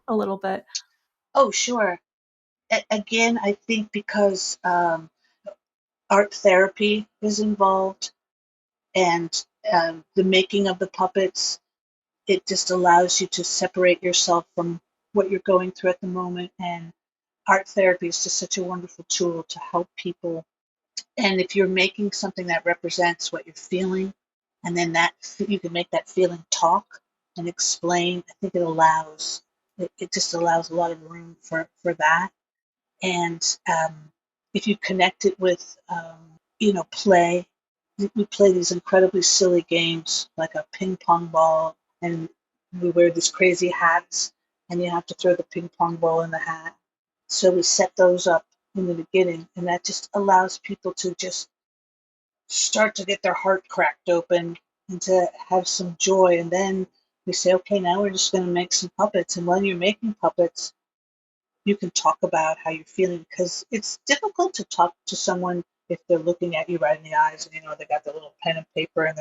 a little bit. Oh, sure. Again, I think because art therapy is involved and the making of the puppets, it just allows you to separate yourself from what you're going through at the moment. And art therapy is just such a wonderful tool to help people. And if you're making something that represents what you're feeling, and then that you can make that feeling talk and explain, I think it just allows a lot of room for that. And if you connect it with play, we play these incredibly silly games like a ping pong ball, and we wear these crazy hats, and you have to throw the ping pong ball in the hat. So we set those up in the beginning, and that just allows people to just start to get their heart cracked open and to have some joy. And then we say, okay, now we're just going to make some puppets. And when you're making puppets, you can talk about how you're feeling, because it's difficult to talk to someone if they're looking at you right in the eyes and they got the little pen and paper and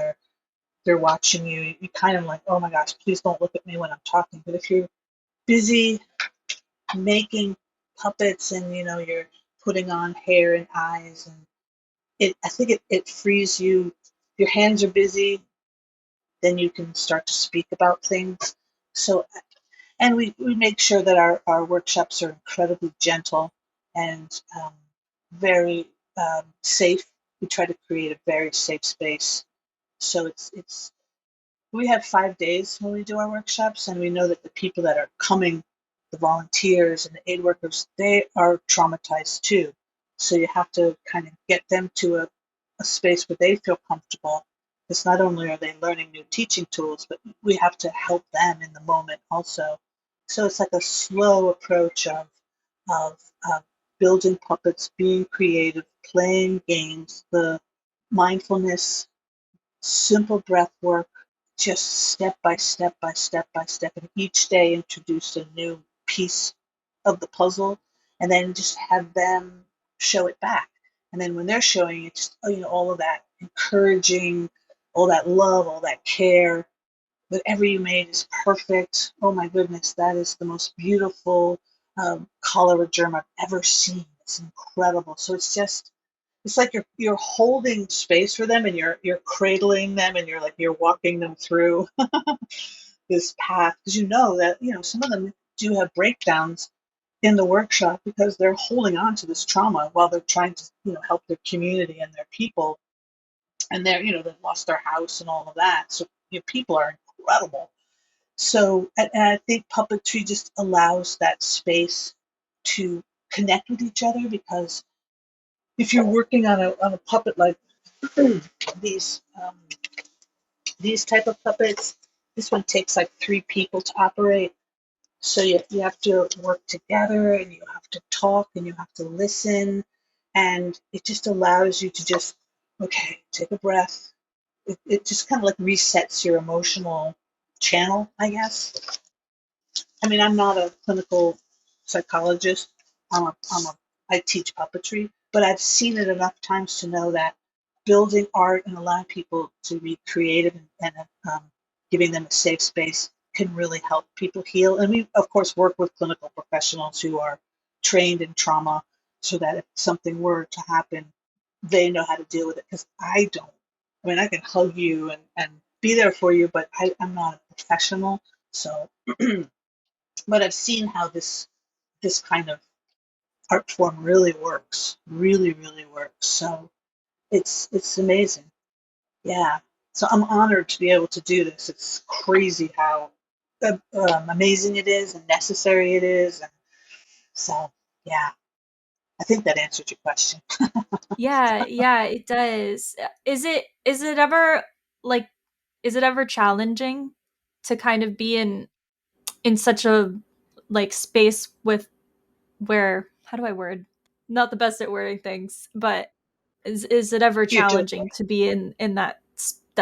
they're watching you. You kind of like, oh my gosh, please don't look at me when I'm talking. But if you're busy making puppets and you're putting on hair and eyes, and I think it frees you. Your hands are busy, then you can start to speak about things. So, and we make sure that our workshops are incredibly gentle and very safe. We try to create a very safe space. So it's we have 5 days when we do our workshops, and we know that the people that are coming, the volunteers and the aid workers, they are traumatized too. So you have to kind of get them to a space where they feel comfortable. Because not only are they learning new teaching tools, but we have to help them in the moment also. So it's like a slow approach of, of building puppets, being creative, playing games, the mindfulness, simple breath work, just step by step by step by step, and each day introduce a new piece of the puzzle, and then just have them show it back. And then when they're showing it, just all of that encouraging, all that love, all that care. Whatever you made is perfect. Oh my goodness, that is the most beautiful cholera germ I've ever seen. It's incredible. So it's like you're holding space for them, and you're cradling them, and you're walking them through this path, because that some of them do have breakdowns in the workshop because they're holding on to this trauma while they're trying to help their community and their people, and they've lost their house and all of that. So people are incredible. So and I think puppetry just allows that space to connect with each other, because if you're working on a puppet like these these type of puppets. This one takes like 3 people to operate. So you have to work together and you have to talk and you have to listen. And it just allows you to just, okay, take a breath. It just kind of like resets your emotional channel, I guess. I mean, I'm not a clinical psychologist. I teach puppetry, but I've seen it enough times to know that building art and allowing people to be creative and giving them a safe space can really help people heal. And we, of course, work with clinical professionals who are trained in trauma so that if something were to happen, they know how to deal with it. Because I don't. I mean, I can hug you and be there for you, but I'm not a professional. So but I've seen how this kind of art form really works, really, really works. So it's amazing. Yeah. So I'm honored to be able to do this. It's crazy how amazing it is and necessary it is. And so, yeah, I think that answered your question. Yeah, yeah, it does. Is it ever like is it ever challenging to kind of be in such a like space with where how do I word? Not the best at wording things, but is it ever You're doing challenging to be in that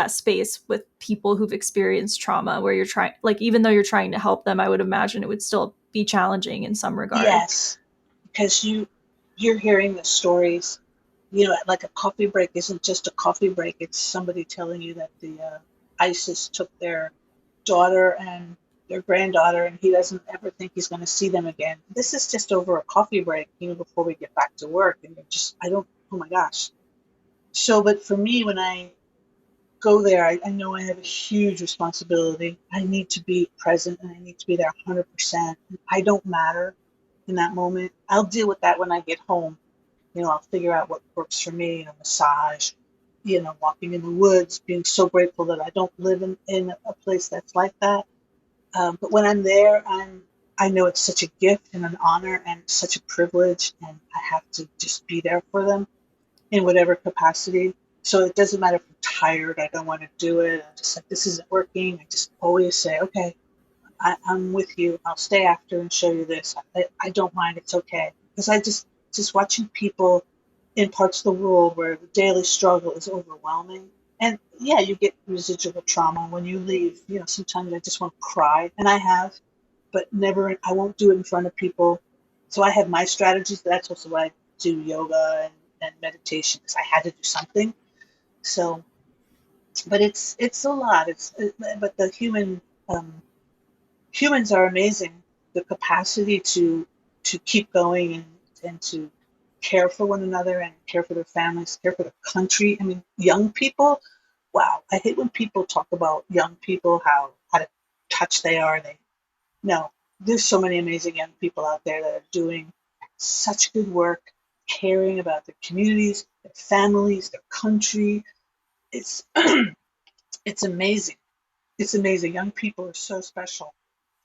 space with people who've experienced trauma where you're trying like even though you're trying to help them, I would imagine it would still be challenging in some regard. yes, because you're hearing the stories. Like a coffee break isn't just a coffee break. It's somebody telling you that the ISIS took their daughter and their granddaughter, and he doesn't ever think he's going to see them again. This is just over a coffee break, before we get back to work. And you're just, I don't, oh my gosh. So, but for me, when I go there, I know I have a huge responsibility. I need to be present and I need to be there 100%. I don't matter in that moment. I'll deal with that when I get home. I'll figure out what works for me, massage, walking in the woods, being so grateful that I don't live in a place that's like that. But when I'm there, I know it's such a gift and an honor and such a privilege, and I have to just be there for them in whatever capacity. So it doesn't matter if I'm tired, I don't want to do it. I'm just like, this isn't working. I just always say, okay, I'm with you. I'll stay after and show you this. I don't mind. It's okay. Because just watching people in parts of the world where the daily struggle is overwhelming. And yeah, you get residual trauma when you leave. Sometimes I just want to cry, and I have, but never, I won't do it in front of people. So I have my strategies. That's also why I do yoga and meditation, because I had to do something. So, but it's a lot. But the humans are amazing. The capacity to keep going and to care for one another and care for their families, care for the country. I mean, young people. Wow, I hate when people talk about young people, how out of touch they are. They no, there's so many amazing young people out there that are doing such good work, caring about their communities, their families, their country. It's it's amazing. It's amazing. Young people are so special.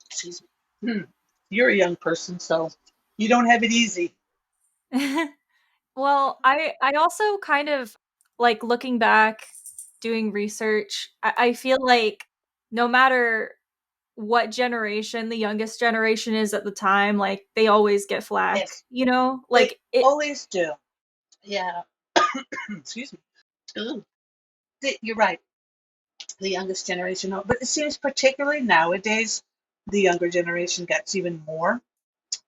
Excuse me. You're a young person, so you don't have it easy. Well, I also kind of like looking back, doing research. I feel like no matter what generation the youngest generation is at the time, like they always get flack, Yes, you know? they Like it always do. Yeah. Excuse me. Ooh. You're right. The youngest generation, no, but it seems particularly nowadays, the younger generation gets even more.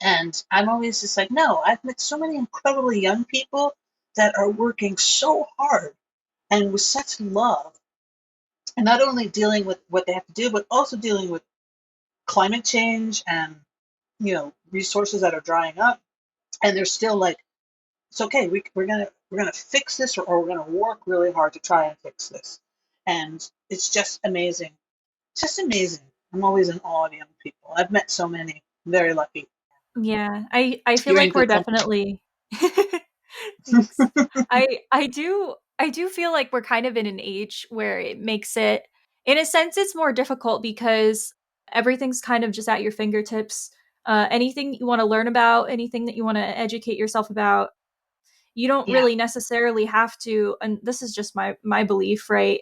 And I'm always just like, no, I've met so many incredibly young people that are working so hard and with such love, and not only dealing with what they have to do, but also dealing with climate change and resources that are drying up. And they're still like, it's okay. We're gonna fix this, or we're gonna work really hard to try and fix this. And it's just amazing. It's just amazing. I'm always in awe of young people. I've met so many. I'm very lucky. yeah, I feel You're in like we're good company. definitely thanks. I do feel like we're kind of in an age where it makes it in a sense it's more difficult because everything's kind of just at your fingertips. Anything you want to learn about, anything that you want to educate yourself about, you don't Yeah, really necessarily have to, and this is just my belief, right?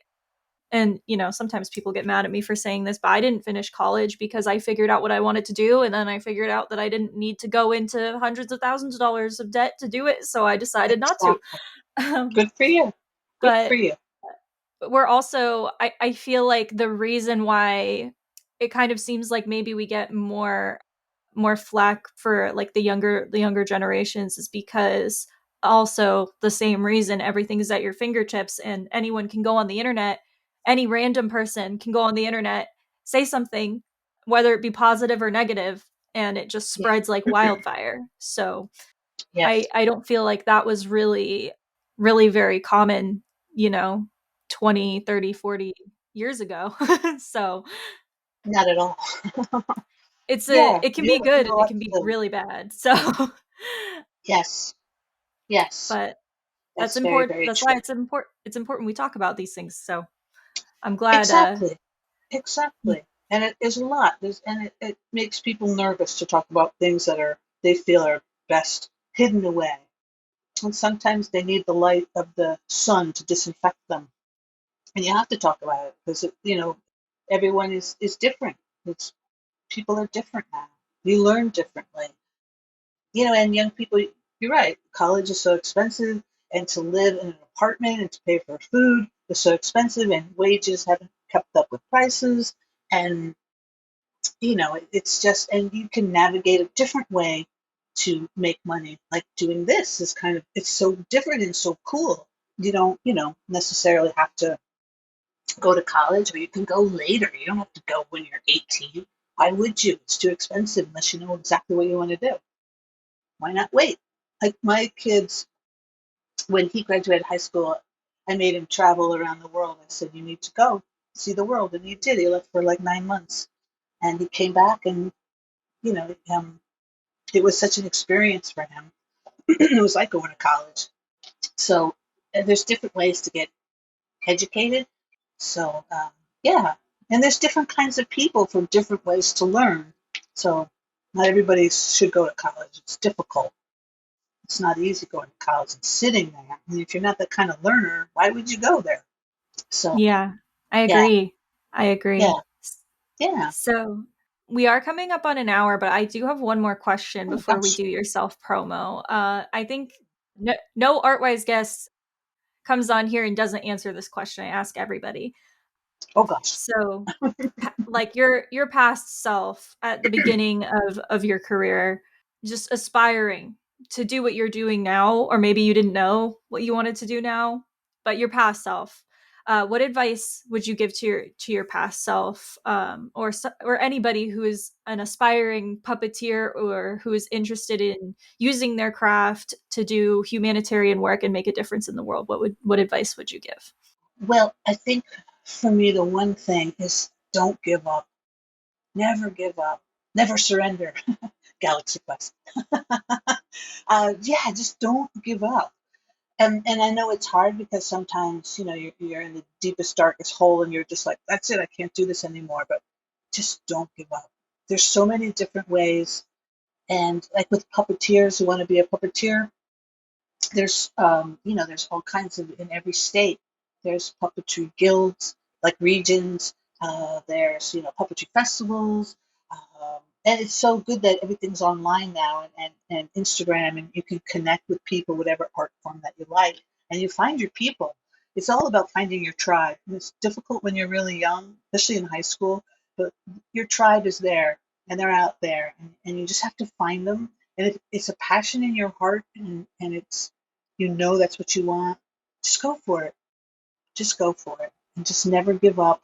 And, sometimes people get mad at me for saying this, but I didn't finish college because I figured out what I wanted to do. And then I figured out that I didn't need to go into hundreds of thousands of dollars of debt to do it. So I decided not to. Exactly. Good for you. Good for But you. we're also, I feel like the reason why it kind of seems like maybe we get more flack for like the younger generations is because also the same reason everything is at your fingertips and anyone can go on the internet, any random person can go on the internet, say something, whether it be positive or negative, and it just Yeah. spreads like wildfire. So I Yes. I don't feel like that was really very common, you know, 20, 30, 40 years ago. So Not at all. Yeah. it can be good and You'll it have can be to. really bad. So Yes. Yes. but that's That's very, important. very That's why true. it's important we talk about these things. So I'm glad Exactly. Exactly. And it is a lot. And it makes people nervous to talk about things that they feel are best hidden away. And sometimes they need the light of the sun to disinfect them. And you have to talk about it because everyone is different. It's People are different now. You learn differently. And young people, you're right. College is so expensive, and to live in an apartment and to pay for food is so expensive, and wages haven't kept up with prices. And it's just, and you can navigate a different way to make money. Like doing this is it's so different and so cool. You don't, necessarily have to go to college, or you can go later. You don't have to go when you're 18. Why would you? It's too expensive unless you know exactly what you want to do. Why not wait? Like my kids, when he graduated high school, I made him travel around the world. I said, you need to go see the world. And he did. He left for like 9 months. And he came back, and, you know, um, it was such an experience for him. It was like going to college. So there's different ways to get educated. So, yeah. And there's different kinds of people for different ways to learn. So not everybody should go to college. It's difficult. It's not easy going to college and sitting there. I mean, if you're not that kind of learner, why would you go there? So, yeah, I yeah, agree. I yeah, agree. yeah. So we are coming up on an hour, but I do have one more question Oh before we gosh. do your self promo. I think no Artwise guest comes on here and doesn't answer this question. I ask everybody. Oh gosh. So, like your past self at the beginning of your career, just aspiring to do what you're doing now, or maybe you didn't know what you wanted to do now, but your past self. What advice would you give to your past self, or anybody who is an aspiring puppeteer or who is interested in using their craft to do humanitarian work and make a difference in the world? What advice would you give? Well, I think for me, the one thing is don't give up. Never give up. Never surrender. Galaxy Quest. Yeah, just don't give up. And I know it's hard because sometimes you're in the deepest darkest hole and you're just like, that's it, I can't do this anymore. But just don't give up. There's so many different ways, and like with puppeteers who want to be a puppeteer, there's all kinds of, in every state there's puppetry guilds, like regions. There's puppetry festivals, and it's so good that everything's online now, and Instagram, and you can connect with people, whatever art form that you like, and you find your people. It's all about finding your tribe, and it's difficult when you're really young, especially in high school, but your tribe is there, and they're out there, and you just have to find them. And if it's a passion in your heart, and it's, that's what you want, just go for it. Just go for it, and just never give up.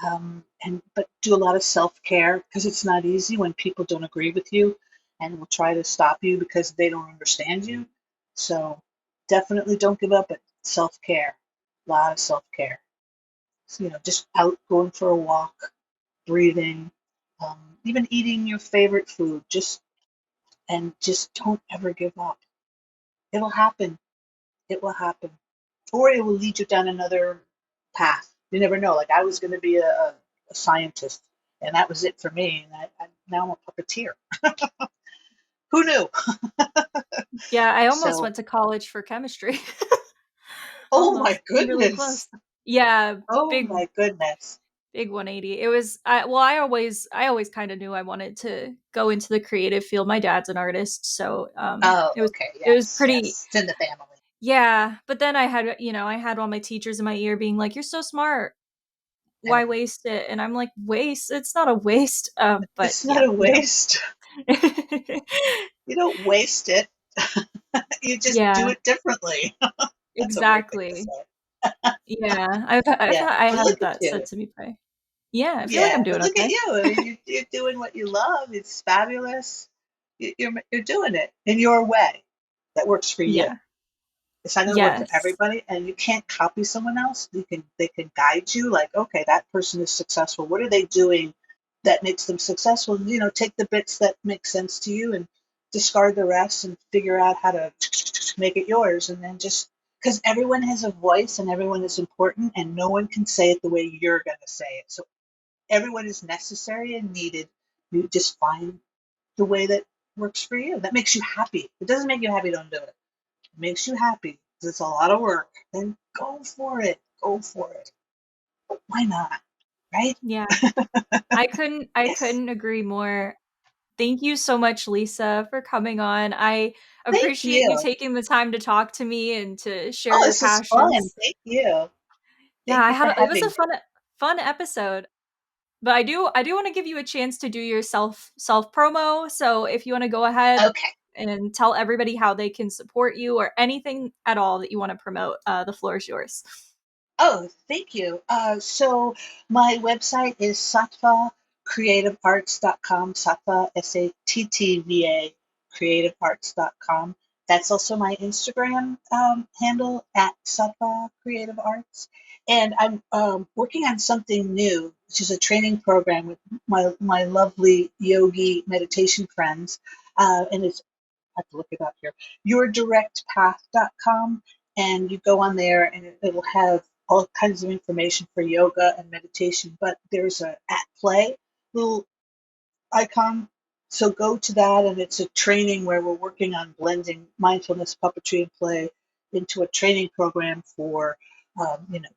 And but do a lot of self-care, because it's not easy when people don't agree with you and will try to stop you because they don't understand you. So definitely don't give up. But self-care, a lot of self-care. So, just out going for a walk, breathing, even eating your favorite food. Just don't ever give up. It'll happen. It will happen. Or it will lead you down another path. You never know. Like I was going to be a scientist, and that was it for me. And now I'm a puppeteer. Who knew? Yeah, I almost So, went to college for chemistry. oh my Almost. Really goodness. close. Yeah, Oh big my goodness. big 180. It was I always kind of knew I wanted to go into the creative field. My dad's an artist, so Oh, it was okay. it was Yes, pretty. yes. It's in the family. Yeah, but then I had all my teachers in my ear being like, "You're so smart. I know. Why waste it?" And I'm like, "Waste? It's not a waste." But It's not yeah, a waste. You don't waste it. You just do yeah, it differently. That's a weird thing to exactly. say. Yeah, Yeah. I But had look at that said you. to me by. Yeah, I feel like I'm Yeah. But doing look at okay. you. I mean, you're doing what you love. It's fabulous. You're doing it in your way that works for you. Yeah. It's not going to work for Yes. everybody, and you can't copy someone else. They can guide you, like, okay, that person is successful. What are they doing that makes them successful? And, take the bits that make sense to you and discard the rest and figure out how to make it yours. And then just because everyone has a voice and everyone is important, and no one can say it the way you're going to say it. So everyone is necessary and needed. You just find the way that works for you. That makes you happy. If it doesn't make you happy, don't do it. Makes you happy, 'cause it's a lot of work, then go for it. Go for it. Why not? Right? Yeah. I Yes. couldn't agree more. Thank you so much, Lisa, for coming on. I Thank appreciate you you. taking the time to talk to me and to share Oh, your this is fun. passions. Thank you. Yeah, Thank you for it was having a me. fun episode. But I do want to give you a chance to do your self promo. So if you want to go ahead Okay. and tell everybody how they can support you or anything at all that you want to promote, the floor is yours. Oh, thank you. So my website is sattva creativearts.com, sattva, Sattva, creativearts.com. That's also my Instagram handle at Sattva Creative Arts. And I'm working on something new, which is a training program with my lovely yogi meditation friends. And it's I have to look it up here, yourdirectpath.com, and you go on there and it will have all kinds of information for yoga and meditation. But there's a at play little icon. So go to that, and it's a training where we're working on blending mindfulness, puppetry, and play into a training program for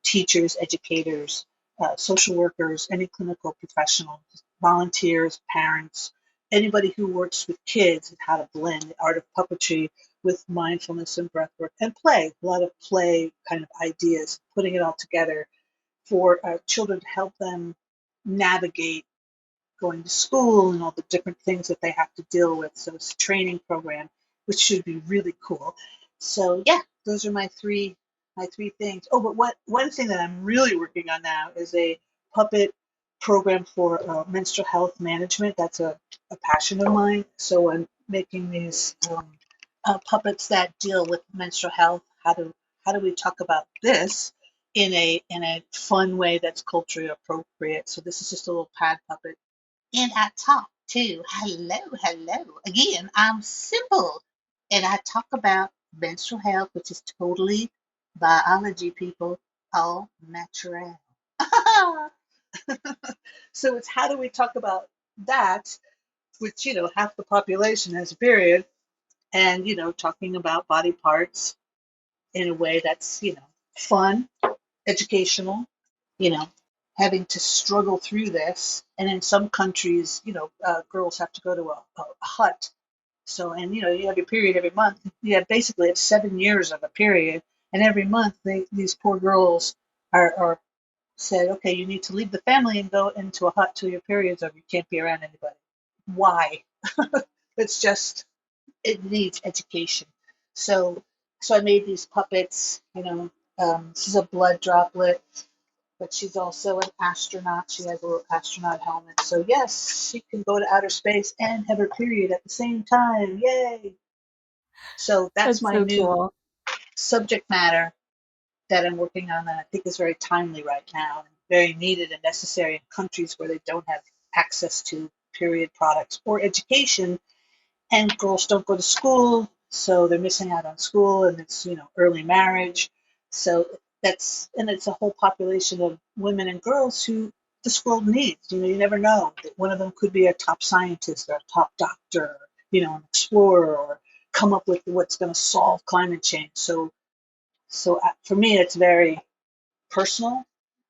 teachers, educators, social workers, any clinical professionals, volunteers, parents, anybody who works with kids, and how to blend the art of puppetry with mindfulness and breathwork and play. A lot of play kind of ideas, putting it all together for children to help them navigate going to school and all the different things that they have to deal with. So it's a training program, which should be really cool. So yeah, those are my three things. Oh, but one thing that I'm really working on now is a puppet program for menstrual health management. That's a passion of mine. So I'm making these puppets that deal with menstrual health. How do we talk about this in a fun way that's culturally appropriate? So this is just a little pad puppet, and I talk too. Hello, hello. Again, I'm simple. And I talk about menstrual health, which is totally biology, people, all natural. So it's how do we talk about that, which, half the population has a period, and, talking about body parts in a way that's, fun, educational, you know, having to struggle through this. And in some countries, girls have to go to a hut. So, and you have your period every month. Yeah, basically it's 7 years of a period, and every month these poor girls are said, okay, you need to leave the family and go into a hut till your period's over. You can't be around anybody. Why? It's just it needs education. So, so I made these puppets. This is a blood droplet, but she's also an astronaut. She has a little astronaut helmet. So yes, she can go to outer space and have her period at the same time. Yay! So that's That's my so new cool. subject matter that I'm working on that I think is very timely right now and very needed and necessary in countries where they don't have access to period products or education, and girls don't go to school, so they're missing out on school, and it's early marriage. So it's a whole population of women and girls who this world needs. You never know that one of them could be a top scientist or a top doctor, an explorer, or come up with what's going to solve climate change. So for me, it's very personal.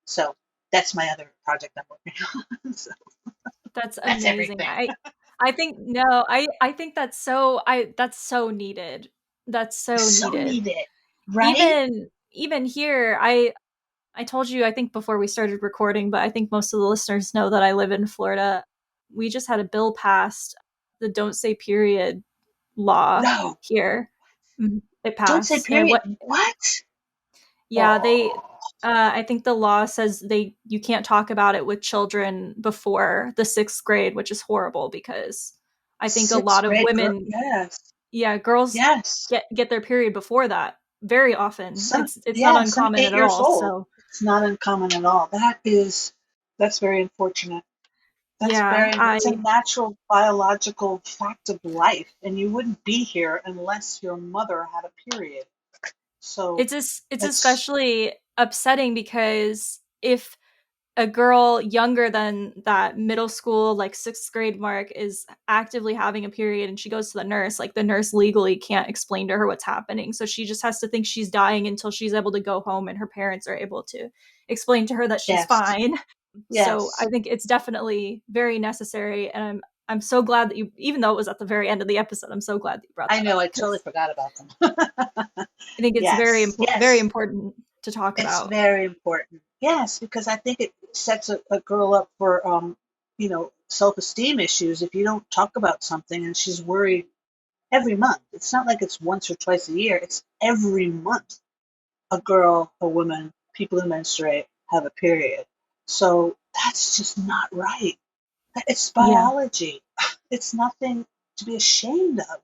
So that's my other project I'm working on. So That's that's amazing. everything. I think no, I think that's so needed. That's so So needed. needed, right? Even here, I told you I think before we started recording, but I think most of the listeners know that I live in Florida. We just had a bill passed, the don't say period law No, here. It don't say passed. And period. What? yeah, they Oh, I think the law says they you can't talk about it with children before the 6th grade, which is horrible because I think a sixth lot of grade girl. women, Yes, yeah, girls yes. get their period before that very often. Some, It's not yeah, some uncommon at 8 years all. old. So, It's not uncommon at all. That's very unfortunate. yeah, I It's a natural biological fact of life, and you wouldn't be here unless your mother had a period. So it's it's, especially upsetting because if a girl younger than that middle school like 6th grade mark is actively having a period and she goes to the nurse, like the nurse legally can't explain to her what's happening, so she just has to think she's dying until she's able to go home and her parents are able to explain to her that she's yes, fine. So I yes. think it's definitely very necessary, and I'm so glad that you, even though it was at the very end of the episode, I'm so glad that you brought I that know, up I totally because forgot about them. I think it's Yes, very yes. important to talk It's about. very important. Yes, because I think it sets a girl up for, self-esteem issues if you don't talk about something and she's worried every month. It's not like it's once or twice a year, it's every month. A girl, a woman, people who menstruate have a period. So that's just not right. It's Yeah, biology. It's nothing to be ashamed of.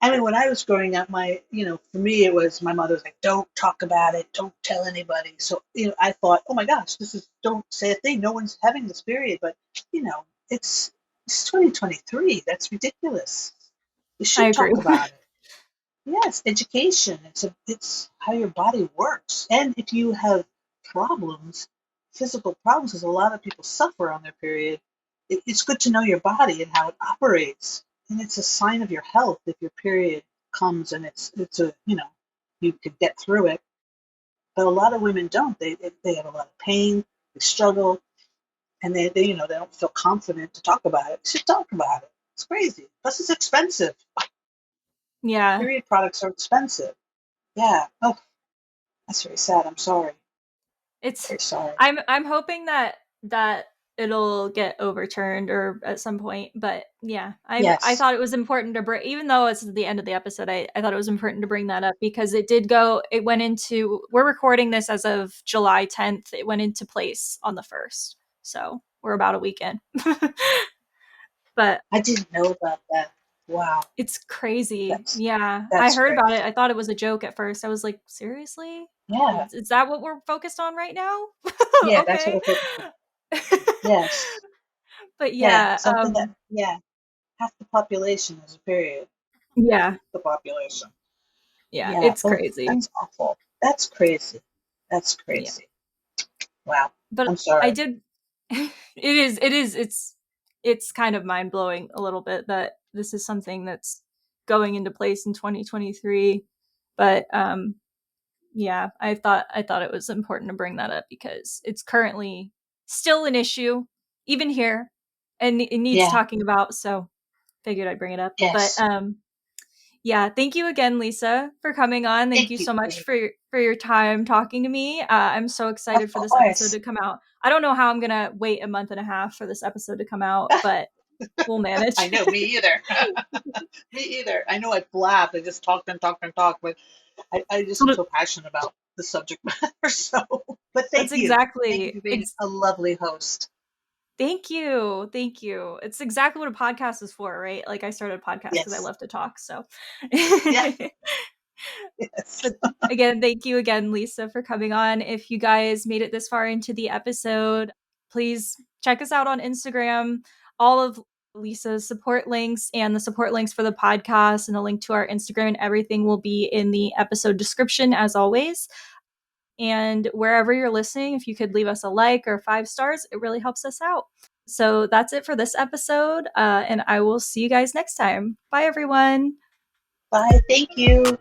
I mean, when I was growing up, for me, it was my mother was like, don't talk about it, don't tell anybody. So, I thought, oh my gosh, don't say a thing. No one's having this period. But, it's 2023. That's ridiculous. We I should agree. talk about it. Yes, education. It's how your body works. And if you have problems, physical problems, because a lot of people suffer on their period, it's good to know your body and how it operates. And it's a sign of your health if your period comes and you could get through it. But a lot of women don't. They have a lot of pain, they struggle, and they don't feel confident to talk about it. They should talk about it. It's crazy. Plus, it's expensive. Yeah. Period products are expensive. Yeah. Oh, that's very sad. I'm sorry. It's Very sorry. I'm hoping that it'll get overturned or at some point, but yeah, I Yes. thought it was important to bring, even though it's the end of the episode, I thought it was important to bring that up because it went into, we're recording this as of July 10th. It went into place on the 1st. So, we're about a weekend. But I didn't know about that. Wow. it's crazy. That's Yeah. I that's heard about it. crazy. I thought it was a joke at first. I was like, seriously? Yeah. Is that what we're focused on right now? Yeah, that's what Okay. we're focused on. Yes. But Yeah. yeah, Something that, yeah, half the population is a period. yeah, The population. yeah, Yeah. it's Oh, crazy. that's awful. That's crazy. That's Yeah. crazy. Wow. But I'm I sorry. did it's kind of mind-blowing a little bit that this is something that's going into place in 2023. But yeah, I thought it was important to bring that up because it's currently still an issue even here and it needs Yeah. talking about, so figured I'd bring it up. But Yes. yeah, thank you again, Lisa, for coming on. Thank you Thank you, so much Kate. for your time talking to me. I'm so Of excited for this episode course. to come out. I don't know how I'm gonna wait a month and a half for this episode to come out, but we'll manage. I know, me either. Me either. I know I blabbed. I just talked and talked and talked, but I just am so passionate about the subject matter. So, but That's thank you. Thank you exactly for being a lovely host. thank you. Thank you. It's exactly what a podcast is for, right? Like I started a podcast because I Yes. love to talk. So Yeah. Yes. but again, thank you again, Lisa, for coming on. If you guys made it this far into the episode, please check us out on Instagram. All of Lisa's support links and the support links for the podcast and a link to our Instagram and everything will be in the episode description, as always. And wherever you're listening, if you could leave us a like or 5 stars, it really helps us out. So that's it for this episode. And I will see you guys next time. Bye, everyone. Bye. Thank you.